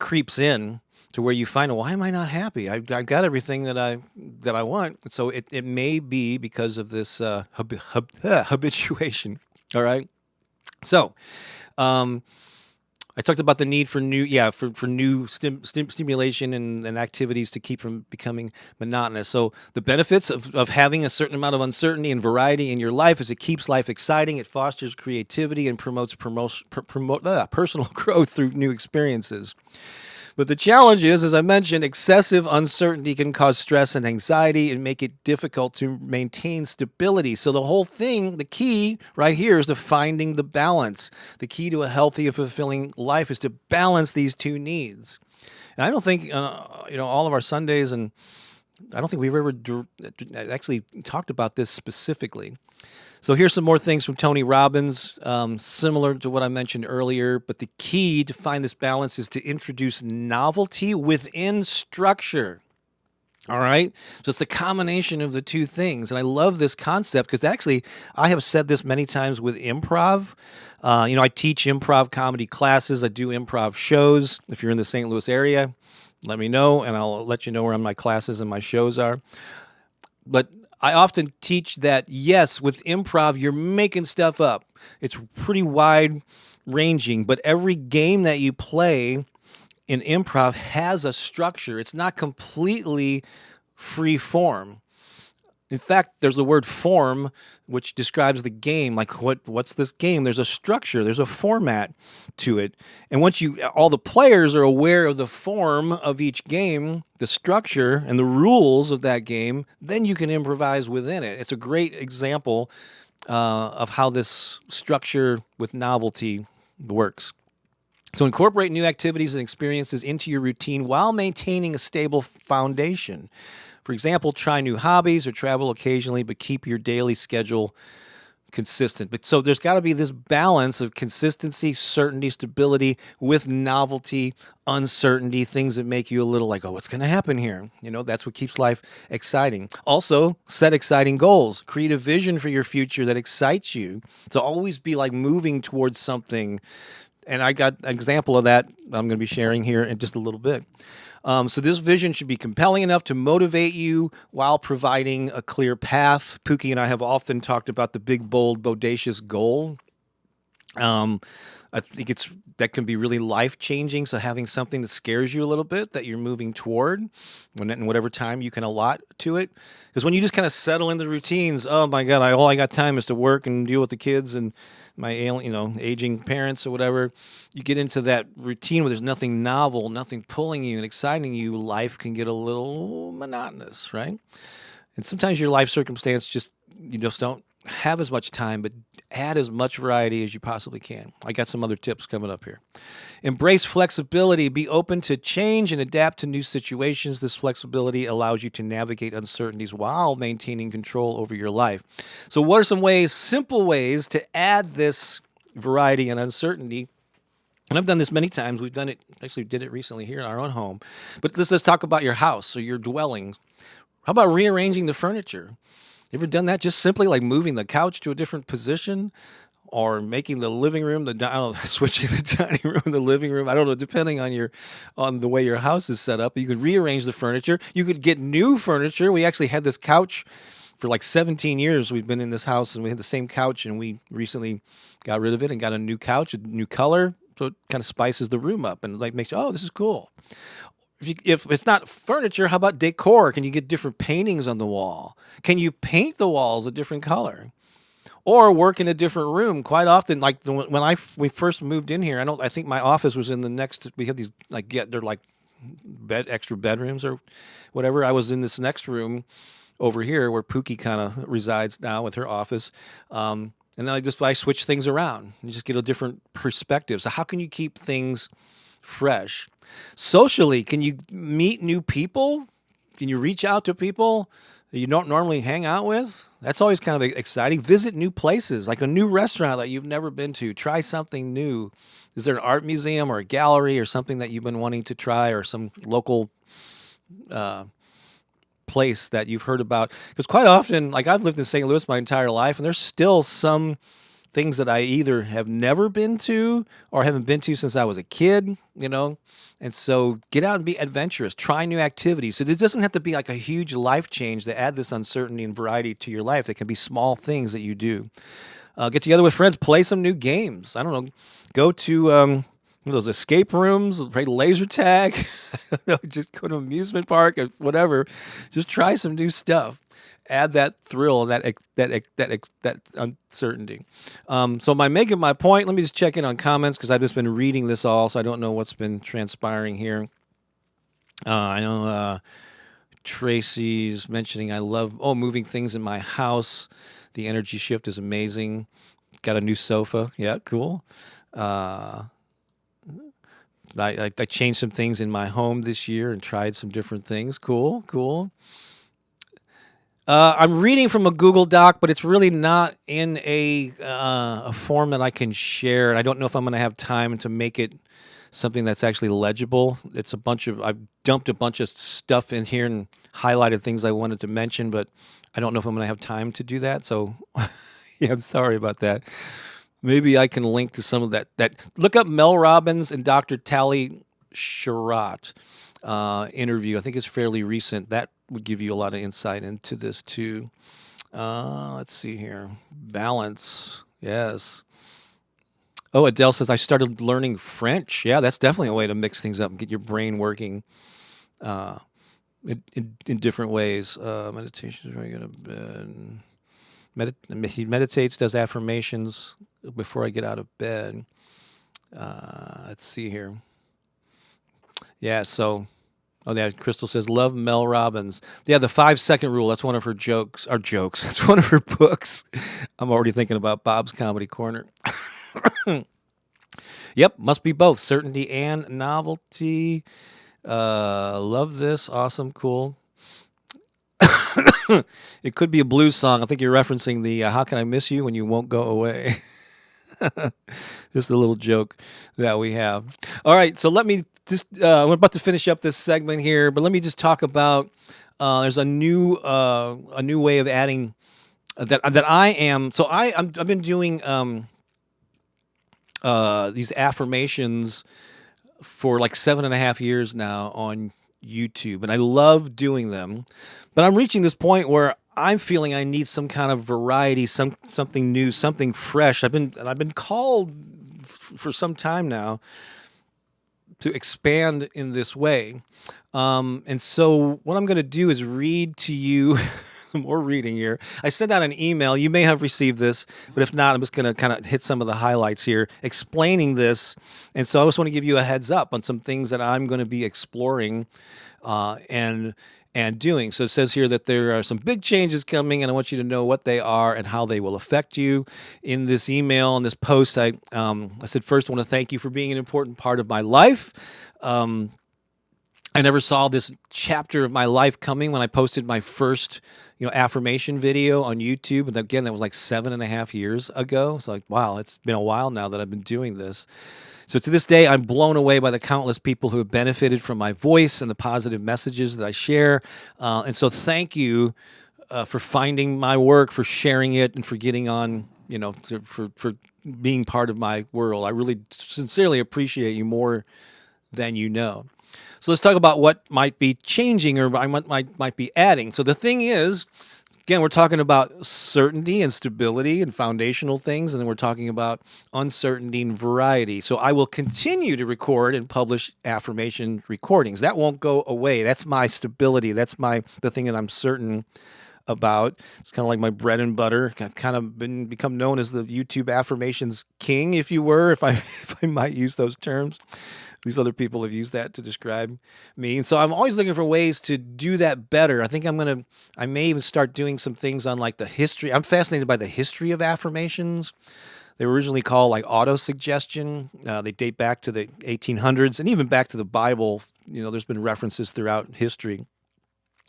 creeps in to where you find, why am I not happy? I've got everything that I want. So it may be because of this habituation. All right. So, I talked about the need for new stimulation and activities to keep from becoming monotonous. So the benefits of having a certain amount of uncertainty and variety in your life is it keeps life exciting, it fosters creativity, and promotes personal growth through new experiences. But the challenge is, as I mentioned, excessive uncertainty can cause stress and anxiety and make it difficult to maintain stability. So the whole thing, the key right here is to finding the balance. The key to a healthy and fulfilling life is to balance these two needs. And I don't think, all of our Sundays, and I don't think we've ever actually talked about this specifically. So here's some more things from Tony Robbins, similar to what I mentioned earlier, but the key to find this balance is to introduce novelty within structure. All right? So it's the combination of the two things. And I love this concept because actually I have said this many times with improv. I teach improv comedy classes. I do improv shows. If you're in the St. Louis area, let me know, and I'll let you know where my classes and my shows are. But I often teach that, yes, with improv, you're making stuff up. It's pretty wide ranging, but every game that you play in improv has a structure. It's not completely free form. In fact, there's the word form, which describes the game. Like, what's this game? There's a structure. There's a format to it. And once all the players are aware of the form of each game, the structure and the rules of that game, then you can improvise within it. It's a great example of how this structure with novelty works. So incorporate new activities and experiences into your routine while maintaining a stable foundation. For example, try new hobbies or travel occasionally, but keep your daily schedule consistent. But so there's got to be this balance of consistency, certainty, stability with novelty, uncertainty, things that make you a little like, what's going to happen here? That's what keeps life exciting. Also, set exciting goals. Create a vision for your future that excites you to always be like moving towards something. And I got an example of that I'm going to be sharing here in just a little bit. So this vision should be compelling enough to motivate you while providing a clear path. Pooki and I have often talked about the big, bold, bodacious goal. I think that can be really life-changing. So having something that scares you a little bit that you're moving toward in whatever time you can allot to it. Because when you just kind of settle into routines, oh my God, all I got time is to work and deal with the kids and my aging parents or whatever, you get into that routine where there's nothing novel, nothing pulling you and exciting you, life can get a little monotonous, right? And sometimes your life circumstance you just don't have as much time, but add as much variety as you possibly can. I got some other tips coming up here. Embrace flexibility. Be open to change and adapt to new situations. This flexibility allows you to navigate uncertainties while maintaining control over your life. So what are some simple ways to add this variety and uncertainty? And I've done this many times. We've done it, actually did it recently here in our own home. But let's talk about your house or your dwelling. How about rearranging the furniture? You ever done that? Just simply like moving the couch to a different position, or making the living room I don't know, switching the dining room and the living room. I don't know, depending on the way your house is set up. You could rearrange the furniture. You could get new furniture. We actually had this couch for like 17 years. We've been in this house and we had the same couch, and we recently got rid of it and got a new couch, a new color. So it kind of spices the room up and like makes you, oh, this is cool. If it's not furniture, how about decor? Can you get different paintings on the wall? Can you paint the walls a different color? Or work in a different room? Quite often, like when we first moved in here, I think my office was in the next. We have these they're like extra bedrooms or whatever. I was in this next room over here where Pooki kind of resides now with her office. And then I switch things around and just get a different perspective. So how can you keep things fresh? Socially, can you meet new people? Can you reach out to people that you don't normally hang out with? That's always kind of exciting. Visit new places, like a new restaurant that you've never been to. Try something new. Is there an art museum or a gallery or something that you've been wanting to try, or some local place that you've heard about? Because quite often, like I've lived in St. Louis my entire life, and there's still some things that I either have never been to or haven't been to since I was a kid, And so get out and be adventurous. Try new activities. So this doesn't have to be like a huge life change to add this uncertainty and variety to your life. They can be small things that you do. Get together with friends. Play some new games. I don't know. Go to those escape rooms. Play laser tag. Just go to an amusement park or whatever. Just try some new stuff. Add that thrill and that uncertainty. So by making my point, let me just check in on comments because I've just been reading this all, so I don't know what's been transpiring here. I know Tracy's mentioning I love moving things in my house. The energy shift is amazing. Got a new sofa. Yeah, cool. I changed some things in my home this year and tried some different things. Cool. I'm reading from a Google Doc, but it's really not in a form that I can share. And I don't know if I'm going to have time to make it something that's actually legible. I've dumped a bunch of stuff in here and highlighted things I wanted to mention, but I don't know if I'm going to have time to do that. So yeah, I'm sorry about that. Maybe I can link to some of that. Look up Mel Robbins and Dr. Tali Sharot interview. I think it's fairly recent. That would give you a lot of insight into this too. Let's see here. Balance. Yes. Oh, Adele says, I started learning French. Yeah, that's definitely a way to mix things up and get your brain working in different ways. Meditation is very good at bed. He meditates, does affirmations before I get out of bed. Let's see here. Yeah, so... Oh, yeah, Crystal says, love Mel Robbins. Yeah, the 5-second rule, that's one of her jokes. That's one of her books. I'm already thinking about Bob's Comedy Corner. Yep, must be both. Certainty and novelty. Love this. Awesome, cool. It could be a blues song. I think you're referencing the How Can I Miss You When You Won't Go Away. Just a little joke that we have. All right, so let me just, we're about to finish up this segment here, but let me just talk about, there's a new way of adding that I am. So I've been doing these affirmations for like 7.5 years now on YouTube, and I love doing them, but I'm reaching this point where I'm feeling I need some kind of variety, something new, something fresh. I've been called for some time now to expand in this way. And so what I'm going to do is read to you more reading here. I sent out an email. You may have received this, but if not, I'm just going to kind of hit some of the highlights here explaining this. And so I just want to give you a heads up on some things that I'm going to be exploring and doing. So it says here that there are some big changes coming, and I want you to know what they are and how they will affect you. In this email, in this post, I said, first, I want to thank you for being an important part of my life. I never saw this chapter of my life coming when I posted my first, affirmation video on YouTube. And again, that was like 7.5 years ago. So like, wow, it's been a while now that I've been doing this. So to this day, I'm blown away by the countless people who have benefited from my voice and the positive messages that I share. And so thank you for finding my work, for sharing it, and for getting on, for being part of my world. I really sincerely appreciate you more than you know. So let's talk about what might be changing or I might be adding. So the thing is, again, we're talking about certainty and stability and foundational things, and then we're talking about uncertainty and variety. So I will continue to record and publish affirmation recordings. That won't go away. That's my stability. That's the thing that I'm certain about. It's kind of like my bread and butter. I've kind of become known as the YouTube affirmations king, if you were, if I might use those terms. These other people have used that to describe me. And so I'm always looking for ways to do that better. I think I may even start doing some things on like the history. I'm fascinated by the history of affirmations. They were originally called like auto-suggestion. They date back to the 1800s and even back to the Bible. There's been references throughout history.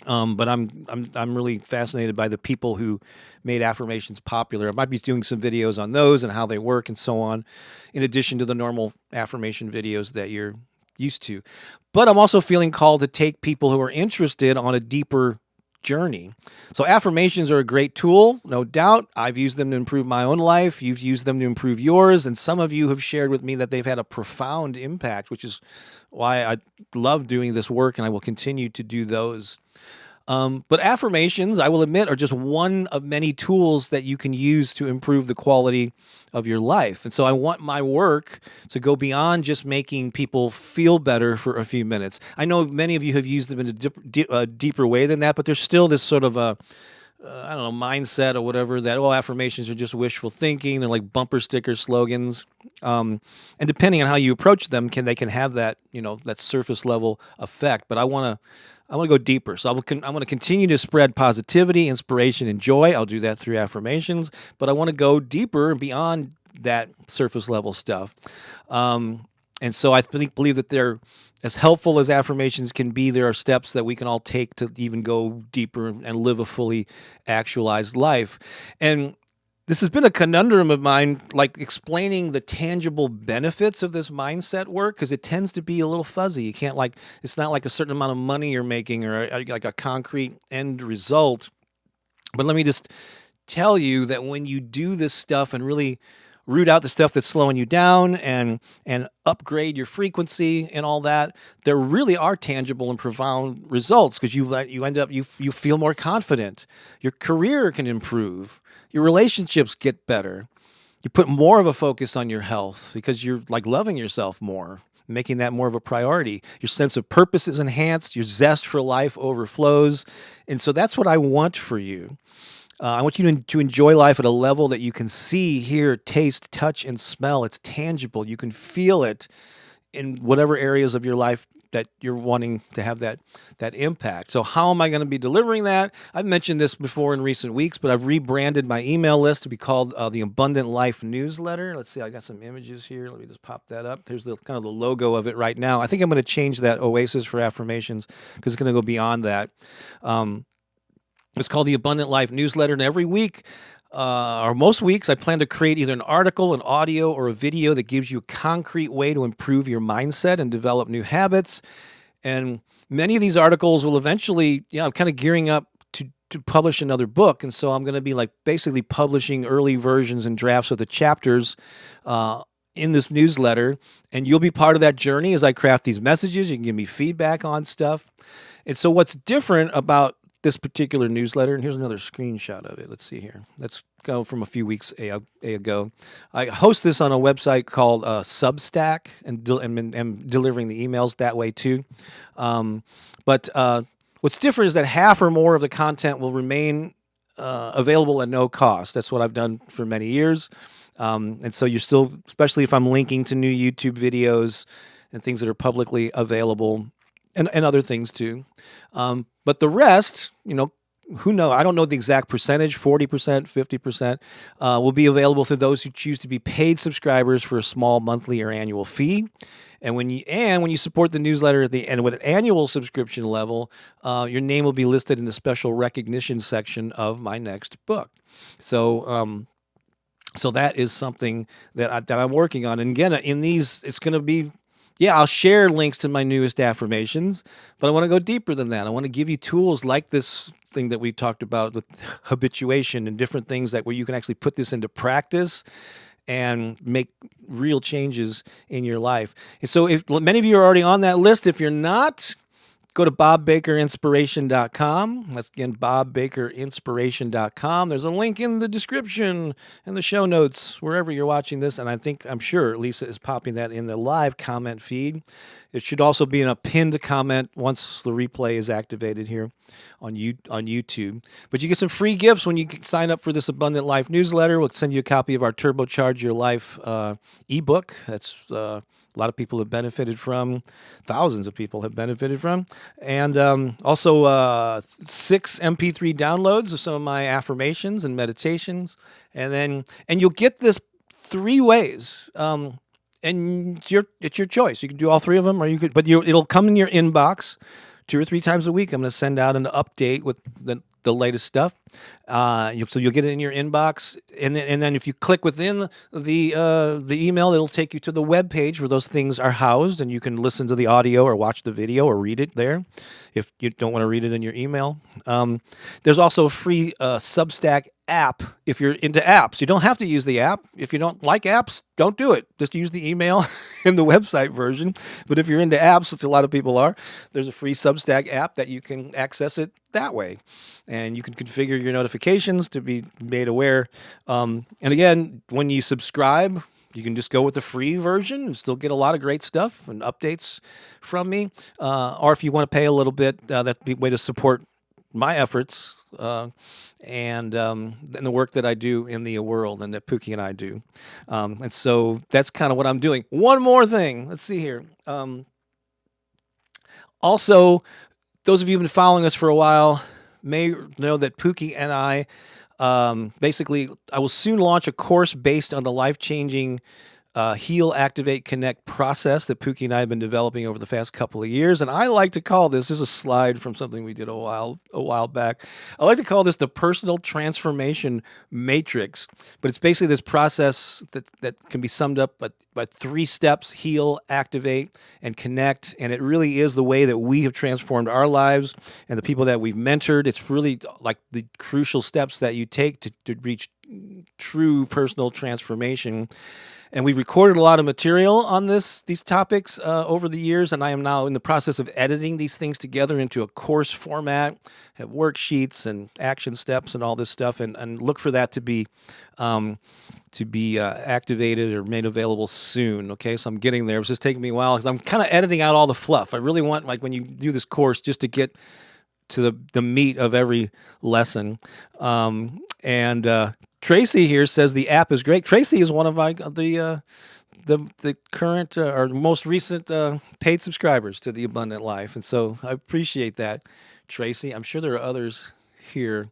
But I'm really fascinated by the people who made affirmations popular. I might be doing some videos on those and how they work and so on, in addition to the normal affirmation videos that you're used to. But I'm also feeling called to take people who are interested on a deeper journey. So affirmations are a great tool, no doubt. I've used them to improve my own life. You've used them to improve yours. And some of you have shared with me that they've had a profound impact, which is why I love doing this work, and I will continue to do those. But affirmations, I will admit, are just one of many tools that you can use to improve the quality of your life. And so I want my work to go beyond just making people feel better for a few minutes. I know many of you have used them in a deeper way than that, but there's still this sort of mindset or whatever that, affirmations are just wishful thinking. They're like bumper sticker slogans. And depending on how you approach them, they can have that, that surface level effect. But I want to go deeper. So I'm going to continue to spread positivity, inspiration, and joy. I'll do that through affirmations, but I want to go deeper and beyond that surface level stuff. And so I believe that they're as helpful as affirmations can be. There are steps that we can all take to even go deeper and live a fully actualized life. And this has been a conundrum of mine, like explaining the tangible benefits of this mindset work, because it tends to be a little fuzzy. You can't it's not like a certain amount of money you're making or like a concrete end result. But let me just tell you that when you do this stuff and really root out the stuff that's slowing you down and upgrade your frequency and all that, there really are tangible and profound results, because you end up, you feel more confident. Your career can improve. Your relationships get better. You put more of a focus on your health because you're like loving yourself more, making that more of a priority. Your sense of purpose is enhanced. Your zest for life overflows. And so that's what I want for you. I want you to enjoy life at a level that you can see, hear, taste, touch, and smell. It's tangible. You can feel it in whatever areas of your life that you're wanting to have that impact. So how am I going to be delivering that? I've mentioned this before in recent weeks, but I've rebranded my email list to be called the Abundant Life Newsletter. Let's see, I got some images here. Let me just pop that up. There's the kind of the logo of it right now. I think I'm going to change that Oasis for affirmations because it's going to go beyond that. It's called the Abundant Life Newsletter, and every week, or most weeks, I plan to create either an article, an audio, or a video that gives you a concrete way to improve your mindset and develop new habits. And many of these articles will eventually, I'm kind of gearing up to publish another book, and so I'm going to be like basically publishing early versions and drafts of the chapters in this newsletter, and you'll be part of that journey as I craft these messages. You can give me feedback on stuff. And so what's different about this particular newsletter, and here's another screenshot of it. Let's see here. Let's go from a few weeks ago. I host this on a website called Substack, and delivering the emails that way too. But what's different is that half or more of the content will remain available at no cost. That's what I've done for many years. And so you're still, especially if I'm linking to new YouTube videos and things that are publicly available, and other things too. But the rest, who knows? I don't know the exact percentage, 40%, 50%, will be available to those who choose to be paid subscribers for a small monthly or annual fee. And when you support the newsletter at the end with an annual subscription level, your name will be listed in the special recognition section of my next book. So that is something that I'm working on. And again, in these, it's going to be, I'll share links to my newest affirmations, but I want to go deeper than that. I want to give you tools like this thing that we talked about with habituation and different things that where you can actually put this into practice and make real changes in your life. And so if many of you are already on that list, if you're not, go to bobbakerinspiration.com. That's again, bobbakerinspiration.com. There's a link in the description and the show notes, wherever you're watching this. And I'm sure Lisa is popping that in the live comment feed. It should also be in a pinned comment once the replay is activated here on YouTube. But you get some free gifts when you sign up for this Abundant Life newsletter. We'll send you a copy of our Turbocharge Your Life ebook. That's a lot of people have benefited from, thousands of people have benefited from, and also 6 MP3 downloads of some of my affirmations and meditations, and you'll get this 3 ways, and it's your choice. You can do all 3 of them, or it'll come in your inbox 2 or 3 times a week. I'm going to send out an update with the latest stuff. So you'll get it in your inbox, and then if you click within the email, it'll take you to the web page where those things are housed, and you can listen to the audio or watch the video or read it there if you don't want to read it in your email. There's also a free Substack app if you're into apps. You don't have to use the app. If you don't like apps, don't do it. Just use the email and the website version. But if you're into apps, which a lot of people are, there's a free Substack app that you can access it that way. And you can configure your notifications to be made aware. And again, when you subscribe, you can just go with the free version and still get a lot of great stuff and updates from me. Or if you want to pay a little bit, that'd be a way to support my efforts and the work that I do in the world and that Pooki and I do. And so that's kind of what I'm doing. One more thing. Let's see here. Also, those of you who've been following us for a while may know that Pooki and I, basically, I will soon launch a course based on the life-changing Heal, Activate, Connect process that Pooki and I have been developing over the past couple of years. And I like to call this, there's a slide from something we did a while back. I like to call this the personal transformation matrix. But it's basically this process that can be summed up by 3 steps: heal, activate, and connect. And it really is the way that we have transformed our lives and the people that we've mentored. It's really like the crucial steps that you take to reach true personal transformation. And we recorded a lot of material on these topics over the years, and I am now in the process of editing these things together into a course format, have worksheets and action steps and all this stuff, and look for that to be activated or made available soon. Okay, so I'm getting there. It's just taking me a while because I'm kind of editing out all the fluff. I really want, like, when you do this course, just to get to the meat of every lesson. Tracy here says the app is great. Tracy is one of the current or most recent paid subscribers to the Abundant Life, and so I appreciate that, Tracy. I'm sure there are others here.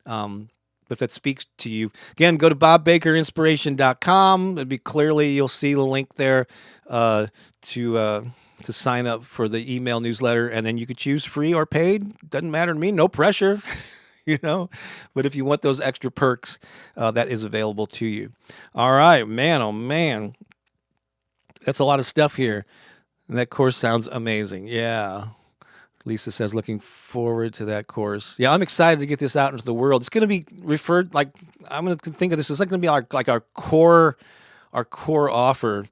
If that speaks to you, again, go to bobbakerinspiration.com. You'll see the link there to sign up for the email newsletter, and then you could choose free or paid. Doesn't matter to me. No pressure. But if you want those extra perks, that is available to you. All right, man, oh man. That's a lot of stuff here. And that course sounds amazing. Yeah. Lisa says, looking forward to that course. Yeah, I'm excited to get this out into the world. It's going to be referred, like, I'm going to think of this as like going to be like our core offer.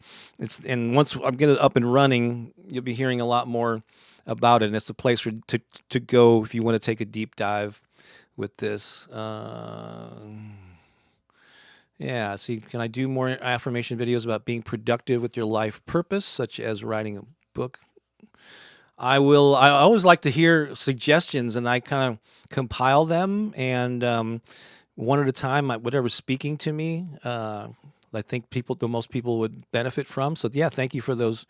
And once I'm getting it up and running, you'll be hearing a lot more about it. And it's a place to go if you want to take a deep dive with this. Yeah, see, can I do more affirmation videos about being productive with your life purpose, such as writing a book? I will. I always like to hear suggestions, and I kind of compile them, and one at a time, whatever's speaking to me, I think most people would benefit from. So yeah, thank you for those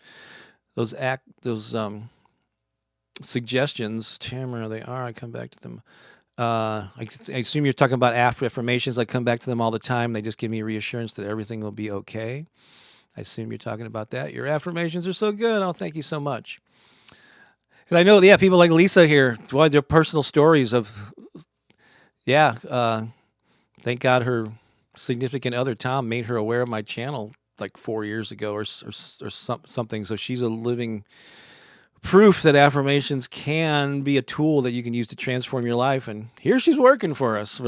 suggestions. Tamara, they are. I come back to them. I assume you're talking about affirmations. I come back to them all the time. They just give me reassurance that everything will be okay. I assume you're talking about that. Your affirmations are so good. Oh, thank you so much. And I know, yeah, people like Lisa here, their personal stories of, thank God her significant other, Tom, made her aware of my channel like 4 years ago or something. So she's a living proof that affirmations can be a tool that you can use to transform your life. And here she's working for us.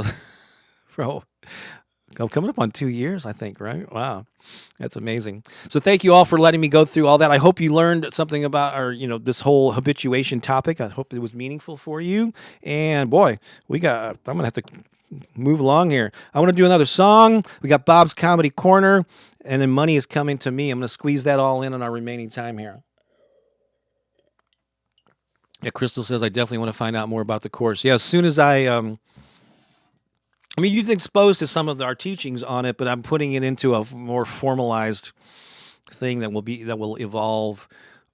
Bro, coming up on 2 years, I think, right? Wow. That's amazing. So thank you all for letting me go through all that. I hope you learned something about this whole habituation topic. I hope it was meaningful for you. And boy, I'm going to have to move along here. I want to do another song. We got Bob's Comedy Corner, and then Money is Coming to Me. I'm going to squeeze that all in our remaining time here. Yeah, Crystal says, I definitely want to find out more about the course. Yeah, as soon as you've been exposed to some of our teachings on it, but I'm putting it into a more formalized thing that will evolve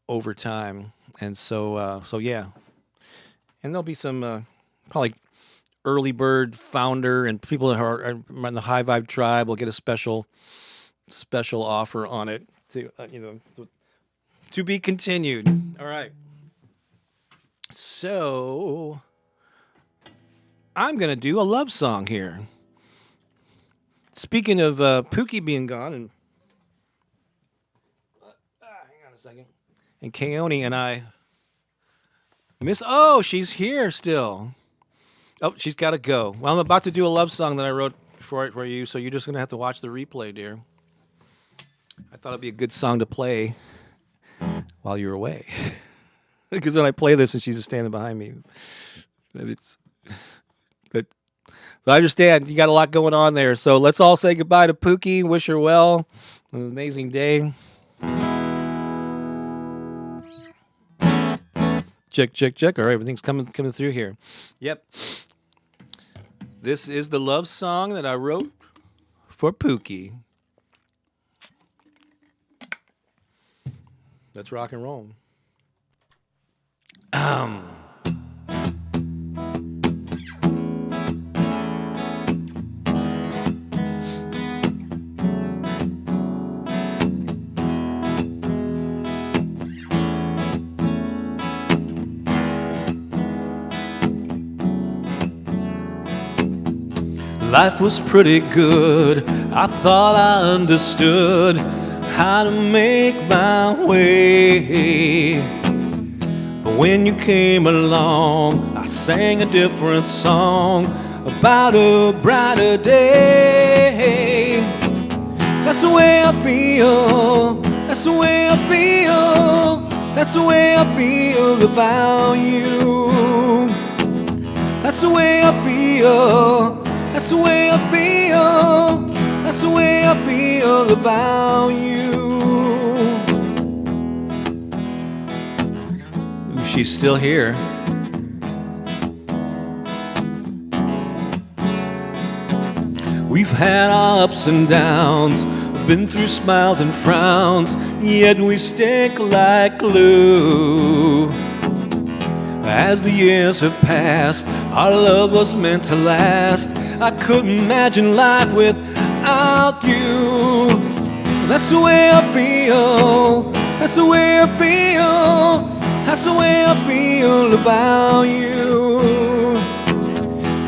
over time. And so yeah. And there'll be some probably early bird founder and people who are in the High Vibe tribe will get a special offer on it to be continued. All right. So I'm going to do a love song here. Speaking of Pooki being gone, and hang on a second, and Keone and I she's here still. Oh, she's got to go. Well, I'm about to do a love song that I wrote for you, so you're just going to have to watch the replay, dear. I thought it'd be a good song to play while you're away. Because when I play this and she's just standing behind me, but I understand you got a lot going on there. So let's all say goodbye to Pooki. Wish her well. An amazing day. Check, check, check. All right, everything's coming through here. Yep. This is the love song that I wrote for Pooki. Let's rock and roll. Life was pretty good. I thought I understood how to make my way. But when you came along, I sang a different song about a brighter day. That's the way I feel. That's the way I feel. That's the way I feel about you. That's the way I feel. That's the way I feel. That's the way I feel about you. Ooh, she's still here. We've had our ups and downs, been through smiles and frowns, yet we stick like glue. As the years have passed, our love was meant to last. I couldn't imagine life without you. That's the way I feel. That's the way I feel. That's the way I feel about you.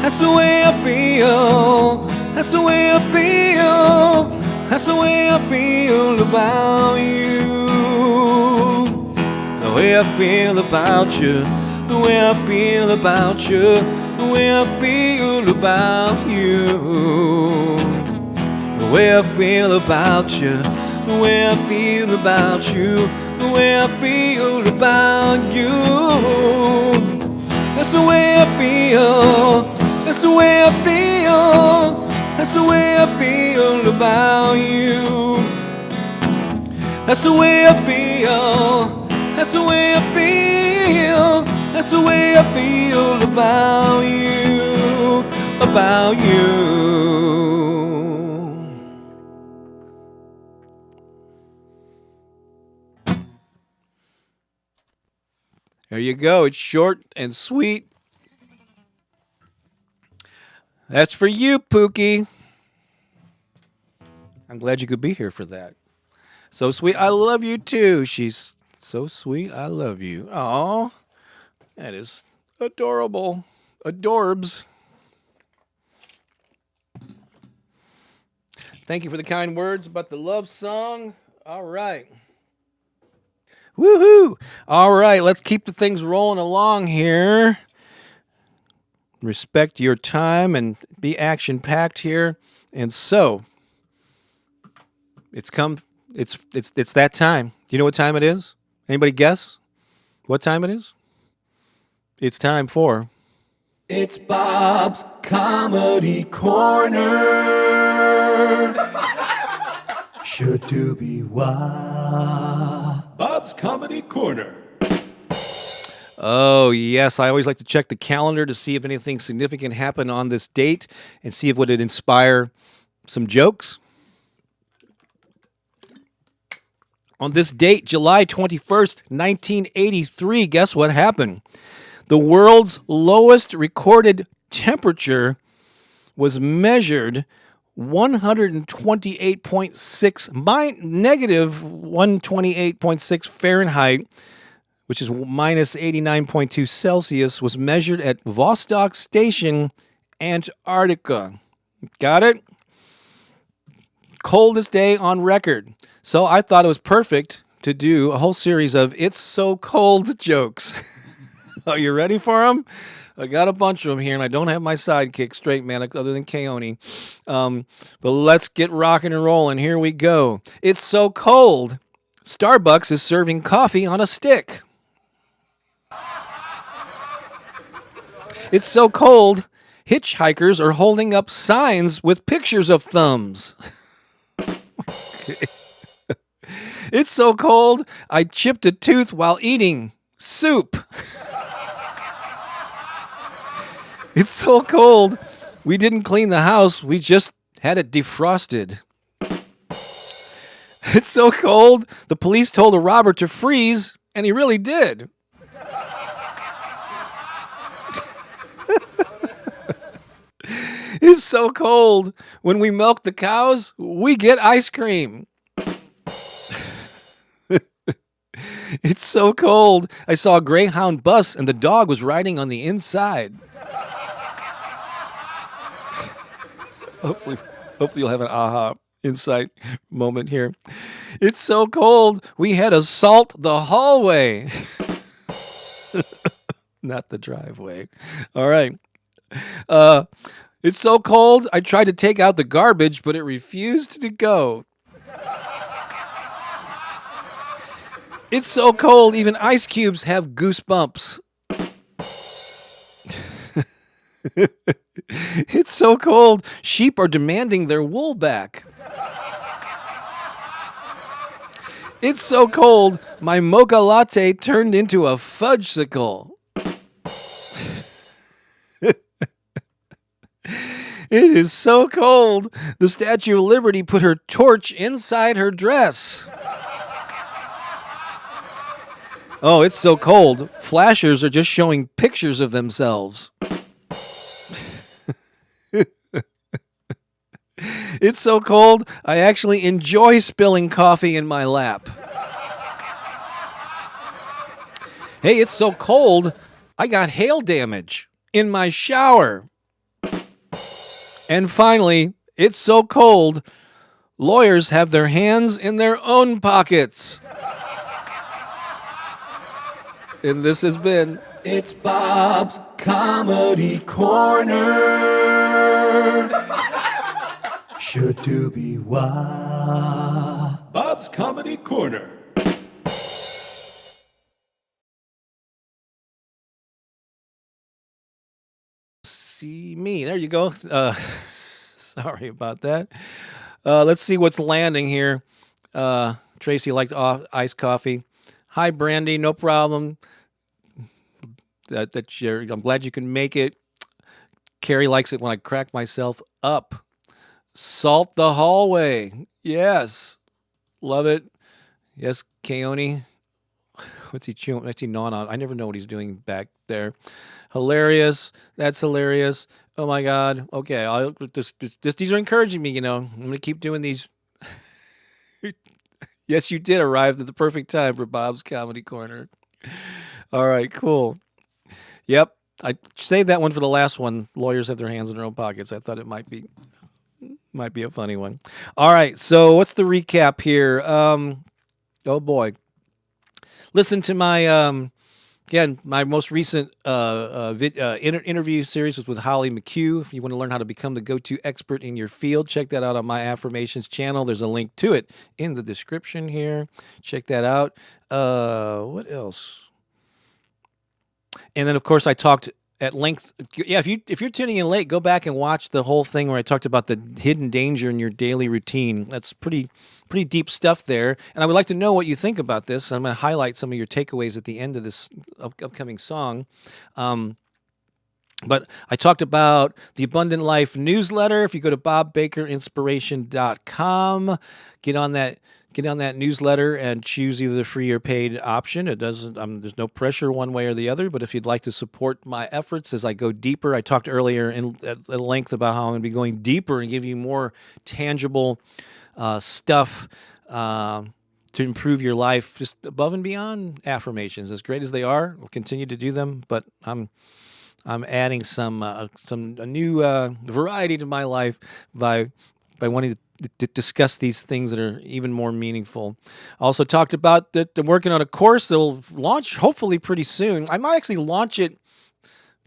That's the way I feel. That's the way I feel. That's the way I feel about you. The way I feel about you. The way I feel about you. The way I feel about you. The way I feel about you. The way I feel about you. The way I feel about you. That's the way I feel. That's the way I feel. That's the way I feel about you. That's the way I feel. That's the way I feel. That's the way I feel about you. About you. There you go. It's short and sweet. That's for you, Pooki. I'm glad you could be here for that. So sweet. I love you too. She's so sweet. I love you. Aw. That is adorable. Adorbs. Thank you for the kind words about the love song. All right. Woohoo! All right, let's keep the things rolling along here. Respect your time and be action packed here. And so it's that time. Do you know what time it is? Anybody guess what time it is? It's time for It's Bob's Comedy Corner. Sure to be why. Bob's Comedy Corner. Oh, yes. I always like to check the calendar to see if anything significant happened on this date and see if it would inspire some jokes. On this date, July 21st, 1983, guess what happened? The world's lowest recorded temperature was measured 128.6 negative 128.6 Fahrenheit, which is minus 89.2 Celsius, was measured at Vostok Station, Antarctica. Got it? Coldest day on record. So I thought it was perfect to do a whole series of It's So Cold jokes. Are you ready for them? I got a bunch of them here, and I don't have my sidekick straight, man, other than Keone. But let's get rocking and rolling. Here we go. It's so cold. Starbucks is serving coffee on a stick. It's so cold. Hitchhikers are holding up signs with pictures of thumbs. It's so cold. I chipped a tooth while eating soup. It's so cold. We didn't clean the house. We just had it defrosted. It's so cold. The police told a robber to freeze, and he really did. It's so cold. When we milk the cows, we get ice cream. It's so cold. I saw a Greyhound bus, and the dog was riding on the inside. Hopefully you'll have an aha insight moment here. It's so cold. We had to salt the hallway. Not the driveway. All right. It's so cold. I tried to take out the garbage, but it refused to go. It's so cold. Even ice cubes have goosebumps. It's so cold. Sheep are demanding their wool back. It's so cold. My mocha latte turned into a fudgesicle. It is so cold. The Statue of Liberty put her torch inside her dress. Oh, it's so cold. Flashers are just showing pictures of themselves. It's so cold, I actually enjoy spilling coffee in my lap. Hey, it's so cold, I got hail damage in my shower. And finally, it's so cold, lawyers have their hands in their own pockets. And this has been It's Bob's Comedy Corner. Sure to be why. Bob's Comedy Corner. See me. There you go. Sorry about that. Let's see what's landing here. Tracy liked iced coffee. Hi, Brandy. No problem. I'm glad you can make it. Carrie likes it when I crack myself up. Salt the hallway. Yes. Love it. Yes, Keone. What's he chewing? What's he gnawing on? I never know what he's doing back there. Hilarious. That's hilarious. Oh my God. Okay. These are encouraging me, you know. I'm going to keep doing these. Yes, you did arrive at the perfect time for Bob's Comedy Corner. All right, cool. Yep. I saved that one for the last one. Lawyers have their hands in their own pockets. I thought it might be a funny one. All right. So what's the recap here? Oh boy. listen to my again, my most recent interview series was with Holly MacCue. If you want to learn how to become the go-to expert in your field, check that out on my Affirmations channel. There's a link to it in the description here. Check that out. What else? And then, of course, I talked at length. Yeah, if you're tuning in late, go back and watch the whole thing where I talked about the hidden danger in your daily routine. That's pretty deep stuff there. And I would like to know what you think about this. I'm going to highlight some of your takeaways at the end of this upcoming song. But I talked about the Abundant Life newsletter. If you go to bobbakerinspiration.com, get on that newsletter and choose either the free or paid option. It doesn't. There's no pressure one way or the other. But if you'd like to support my efforts as I go deeper, I talked earlier at length about how I'm going to be going deeper and give you more tangible stuff to improve your life, just above and beyond affirmations. As great as they are, we'll continue to do them. But I'm adding a new variety to my life by wanting to discuss these things that are even more meaningful. I also talked about that I'm working on a course that will launch hopefully pretty soon. I might actually launch it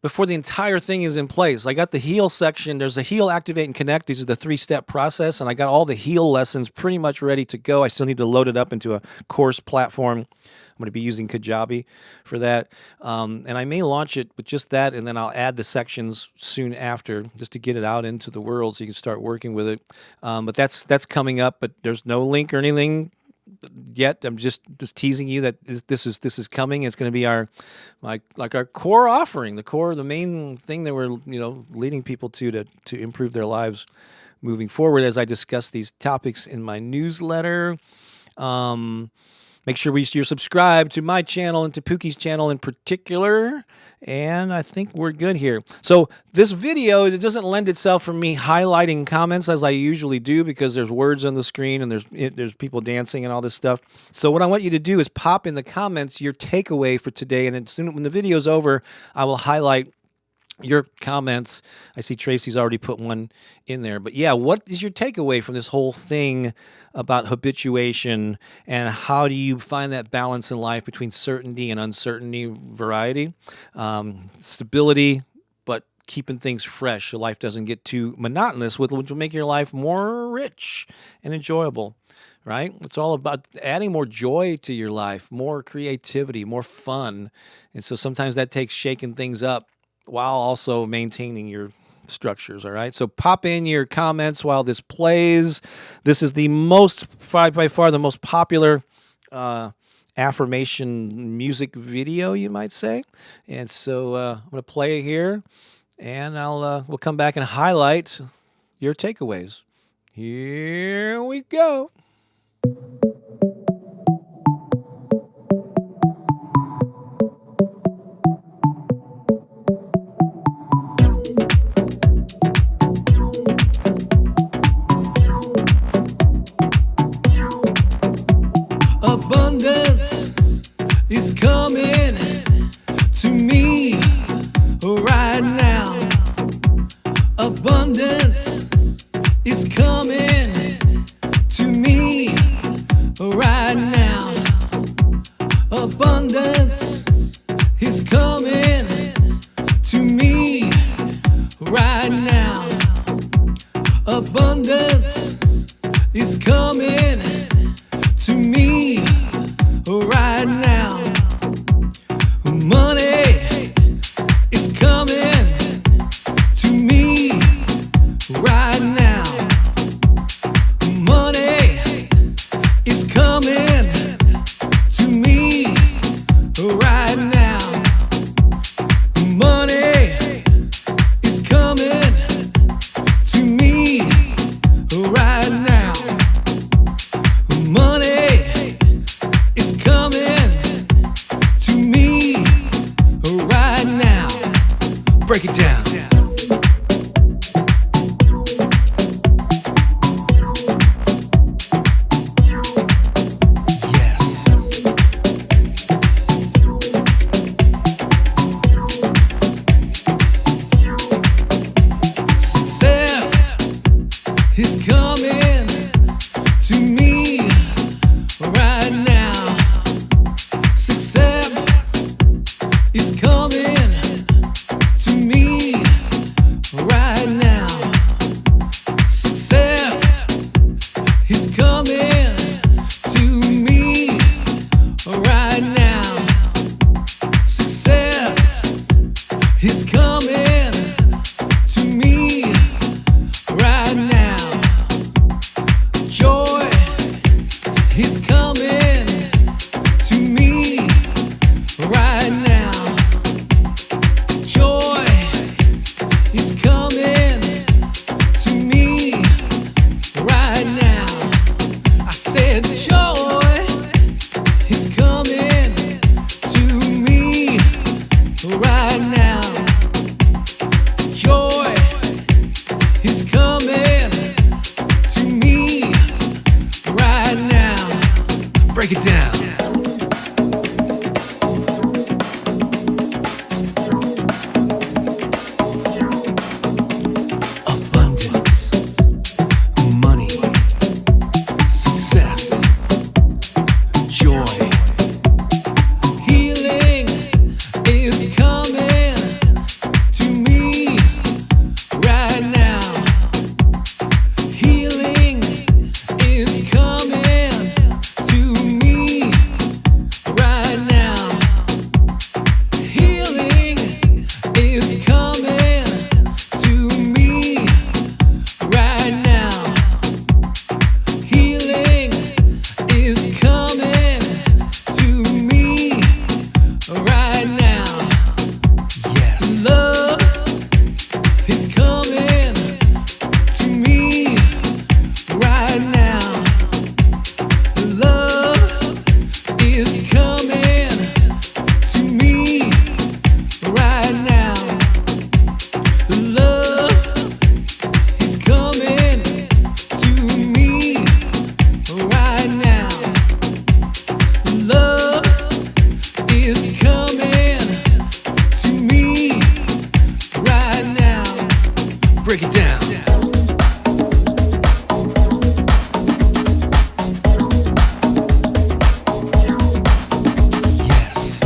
before the entire thing is in place. I got the heal section. There's a heal, activate, and connect. These are the 3-step process, and I got all the heal lessons pretty much ready to go. I still need to load it up into a course platform. I'm going to be using Kajabi for that. And I may launch it with just that, and then I'll add the sections soon after just to get it out into the world so you can start working with it. But that's coming up, but there's no link or anything yet. I'm just teasing you that this is coming. It's going to be our core offering, the main thing that we're leading people to improve their lives moving forward as I discuss these topics in my newsletter. Make sure you're subscribed to my channel and to Pooki's channel in particular. And I think we're good here. So this video, it doesn't lend itself for me highlighting comments as I usually do because there's words on the screen and there's people dancing and all this stuff. So what I want you to do is pop in the comments your takeaway for today. And when the video's over, I will highlight your comments. I see Tracy's already put one in there. But yeah, what is your takeaway from this whole thing about habituation, and how do you find that balance in life between certainty and uncertainty variety? Stability, but keeping things fresh so life doesn't get too monotonous, which will make your life more rich and enjoyable, right? It's all about adding more joy to your life, more creativity, more fun. And so sometimes that takes shaking things up while also maintaining your structures, all right? So pop in your comments while this plays. This is the by far the most popular affirmation music video, you might say. And so I'm going to play it here, and we'll come back and highlight your takeaways. Here we go. Abundance is coming to me right now. Abundance is coming to me right now. Abundance is coming to me right now. Abundance is coming to me right now. Money is coming to me right now. Money is coming to me right now. Money is coming to me right now. Money is coming to me right now. Break it down. Yes. Success is coming to me right now. is coming to me right now. Joy is coming to me right now. Joy is coming to me right now. I said joy is coming to me right now. Joy is coming to me right now. Break it down. Abundance, money, success, joy, healing is coming to me right now. Healing is coming to me right now. Healing is coming to me right now. Healing is coming to me right now. Yes. Love is coming to me right now. Love is coming to me right now. Love is coming to me right now. Love is coming to me right now. Break it down. Yes.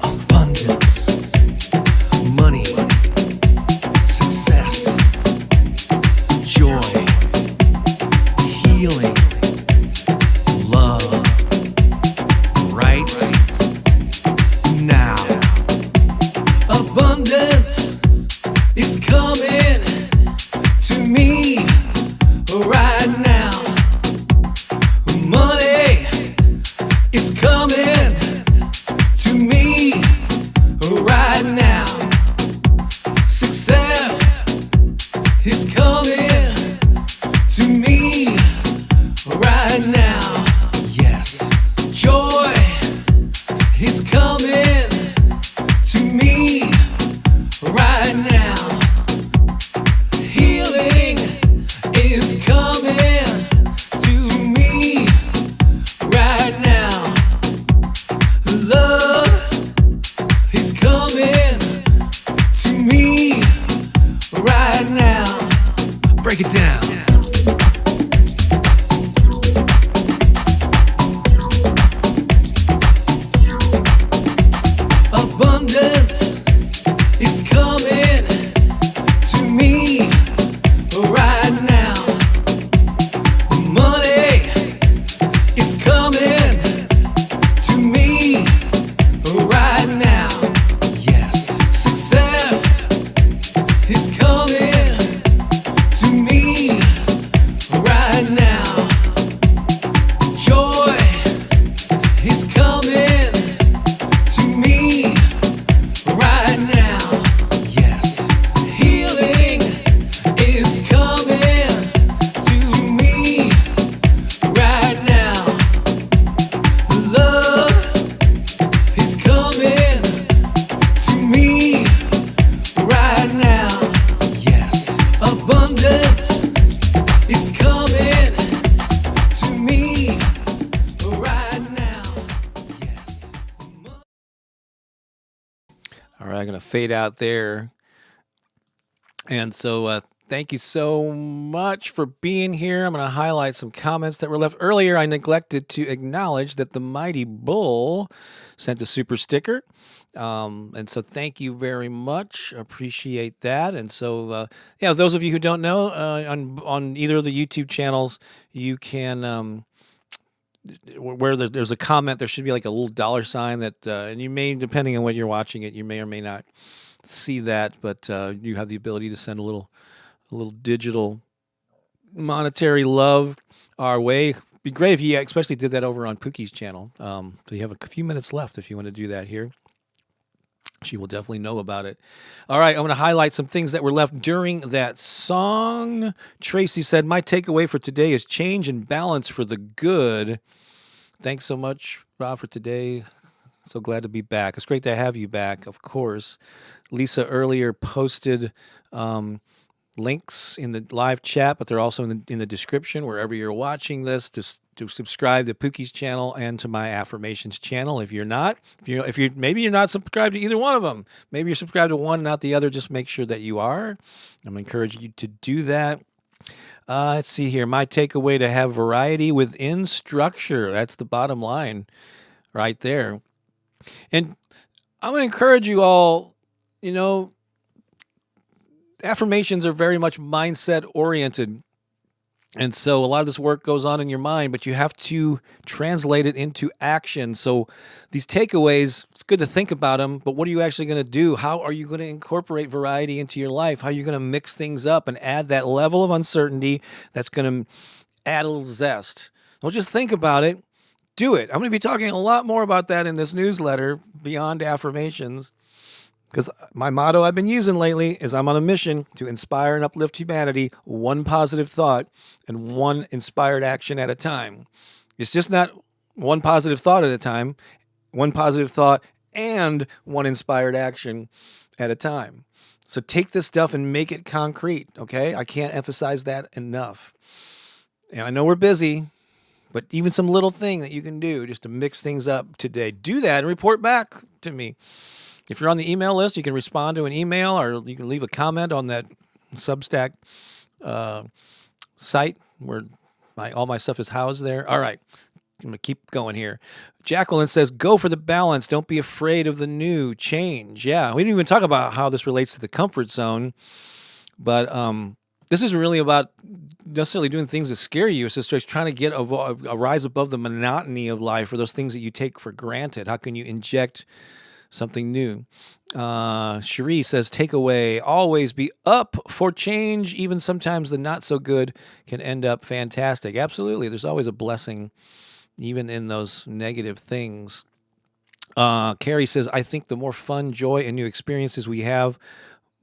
Abundance, money, success, joy, healing, love, right now. Abundance is coming to me right now. Money is coming to me right now. Success is coming to me right now. Yes. Joy is coming to me right now. Healing is coming to me right now. Love is coming to me right now. Break it down. Abundance is coming to me right now. Money is coming to me right now. Yes. Success is coming to me right now. Joy is coming to me right now. Yes. Healing is coming to me right now. Love is coming to me right now. Yes. Abundance is coming to me right now. Yes. All right, I'm going to fade out there. And so thank you so much for being here. I'm going to highlight some comments that were left earlier. I neglected to acknowledge that the Mighty Bull sent a super sticker. And so thank you very much. Appreciate that. And so, those of you who don't know, on either of the YouTube channels, you can where there's a comment, there should be like a little dollar sign that, and you may, depending on when you're watching it, you may or may not see that, but you have the ability to send a little digital monetary love our way. Be great if you especially did that over on Pookie's channel. So you have a few minutes left if you want to do that here. She will definitely know about it. All right, I'm going to highlight some things that were left during that song. Tracy said, my takeaway for today is change and balance for the good. Thanks so much, Rob, for today. So glad to be back. It's great to have you back, of course. Lisa earlier posted links in the live chat, but they're also in the description wherever you're watching this to subscribe to Pookie's channel and to my Affirmations channel. If you're not, maybe you're not subscribed to either one of them. Maybe you're subscribed to one, not the other. Just make sure that you are. I'm encouraging you to do that. Let's see here. My takeaway: to have variety within structure. That's the bottom line right there. And I'm going to encourage you all, affirmations are very much mindset oriented. And so a lot of this work goes on in your mind, but you have to translate it into action. So these takeaways, it's good to think about them, but what are you actually going to do? How are you going to incorporate variety into your life? How are you going to mix things up and add that level of uncertainty that's going to add a little zest? Don't just think about it. Do it. I'm going to be talking a lot more about that in this newsletter, Beyond Affirmations. Because my motto I've been using lately is I'm on a mission to inspire and uplift humanity, one positive thought and one inspired action at a time. It's just not one positive thought at a time, one positive thought and one inspired action at a time. So take this stuff and make it concrete, okay? I can't emphasize that enough. And I know we're busy, but even some little thing that you can do just to mix things up today, do that and report back to me. If you're on the email list, you can respond to an email or you can leave a comment on that Substack site where all my stuff is housed there. All right, I'm going to keep going here. Jacqueline says, go for the balance. Don't be afraid of the new change. Yeah, we didn't even talk about how this relates to the comfort zone, but this isn't really about necessarily doing things that scare you. It's just trying to get a rise above the monotony of life or those things that you take for granted. How can you inject something new? Cherie says, takeaway, always be up for change. Even sometimes the not so good can end up fantastic. Absolutely. There's always a blessing, even in those negative things. Carrie says, I think the more fun, joy, and new experiences we have,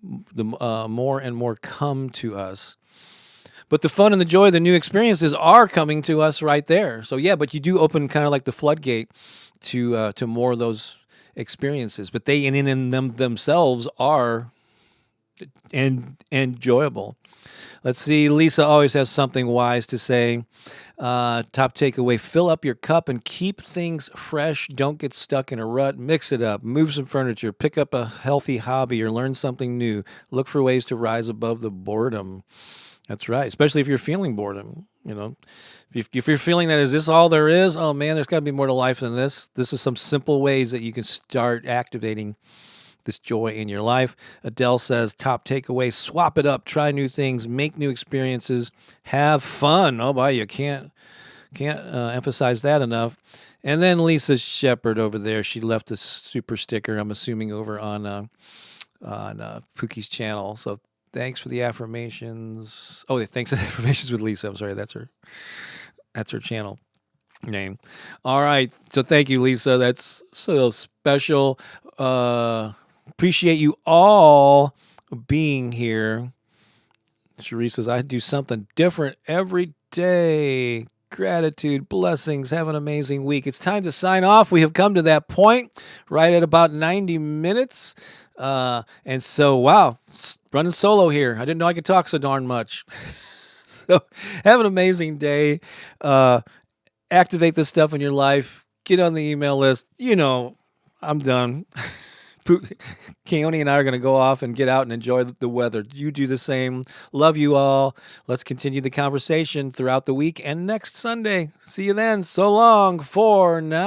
the more and more come to us. But the fun and the joy, the new experiences are coming to us right there. So yeah, but you do open kind of like the floodgate to more of those experiences, but they in them themselves are enjoyable. Let's see. Lisa always has something wise to say. Top takeaway: fill up your cup and keep things fresh. Don't get stuck in a rut. Mix it up. Move some furniture. Pick up a healthy hobby or learn something new. Look for ways to rise above the boredom. That's right. Especially if you're feeling boredom. If you're feeling that, is this all there is? Oh man, there's got to be more to life than this. This is some simple ways that you can start activating this joy in your life. Adele says, top takeaway: swap it up, try new things, make new experiences, have fun. Oh boy, you can't emphasize that enough. And then Lisa Shepherd over there, she left a super sticker, I'm assuming over on Pookie's channel. So thanks for the affirmations. Oh, thanks for the affirmations with Lisa. I'm sorry, that's her channel name. All right, so thank you, Lisa. That's so special. Appreciate you all being here. Cherie says, I do something different every day. Gratitude, blessings, have an amazing week. It's time to sign off. We have come to that point right at about 90 minutes. And so, wow, running solo here. I didn't know I could talk so darn much. So have an amazing day. Activate this stuff in your life. Get on the email list. I'm done. Keone and I are going to go off and get out and enjoy the weather. You do the same. Love you all. Let's continue the conversation throughout the week and next Sunday. See you then. So long for now.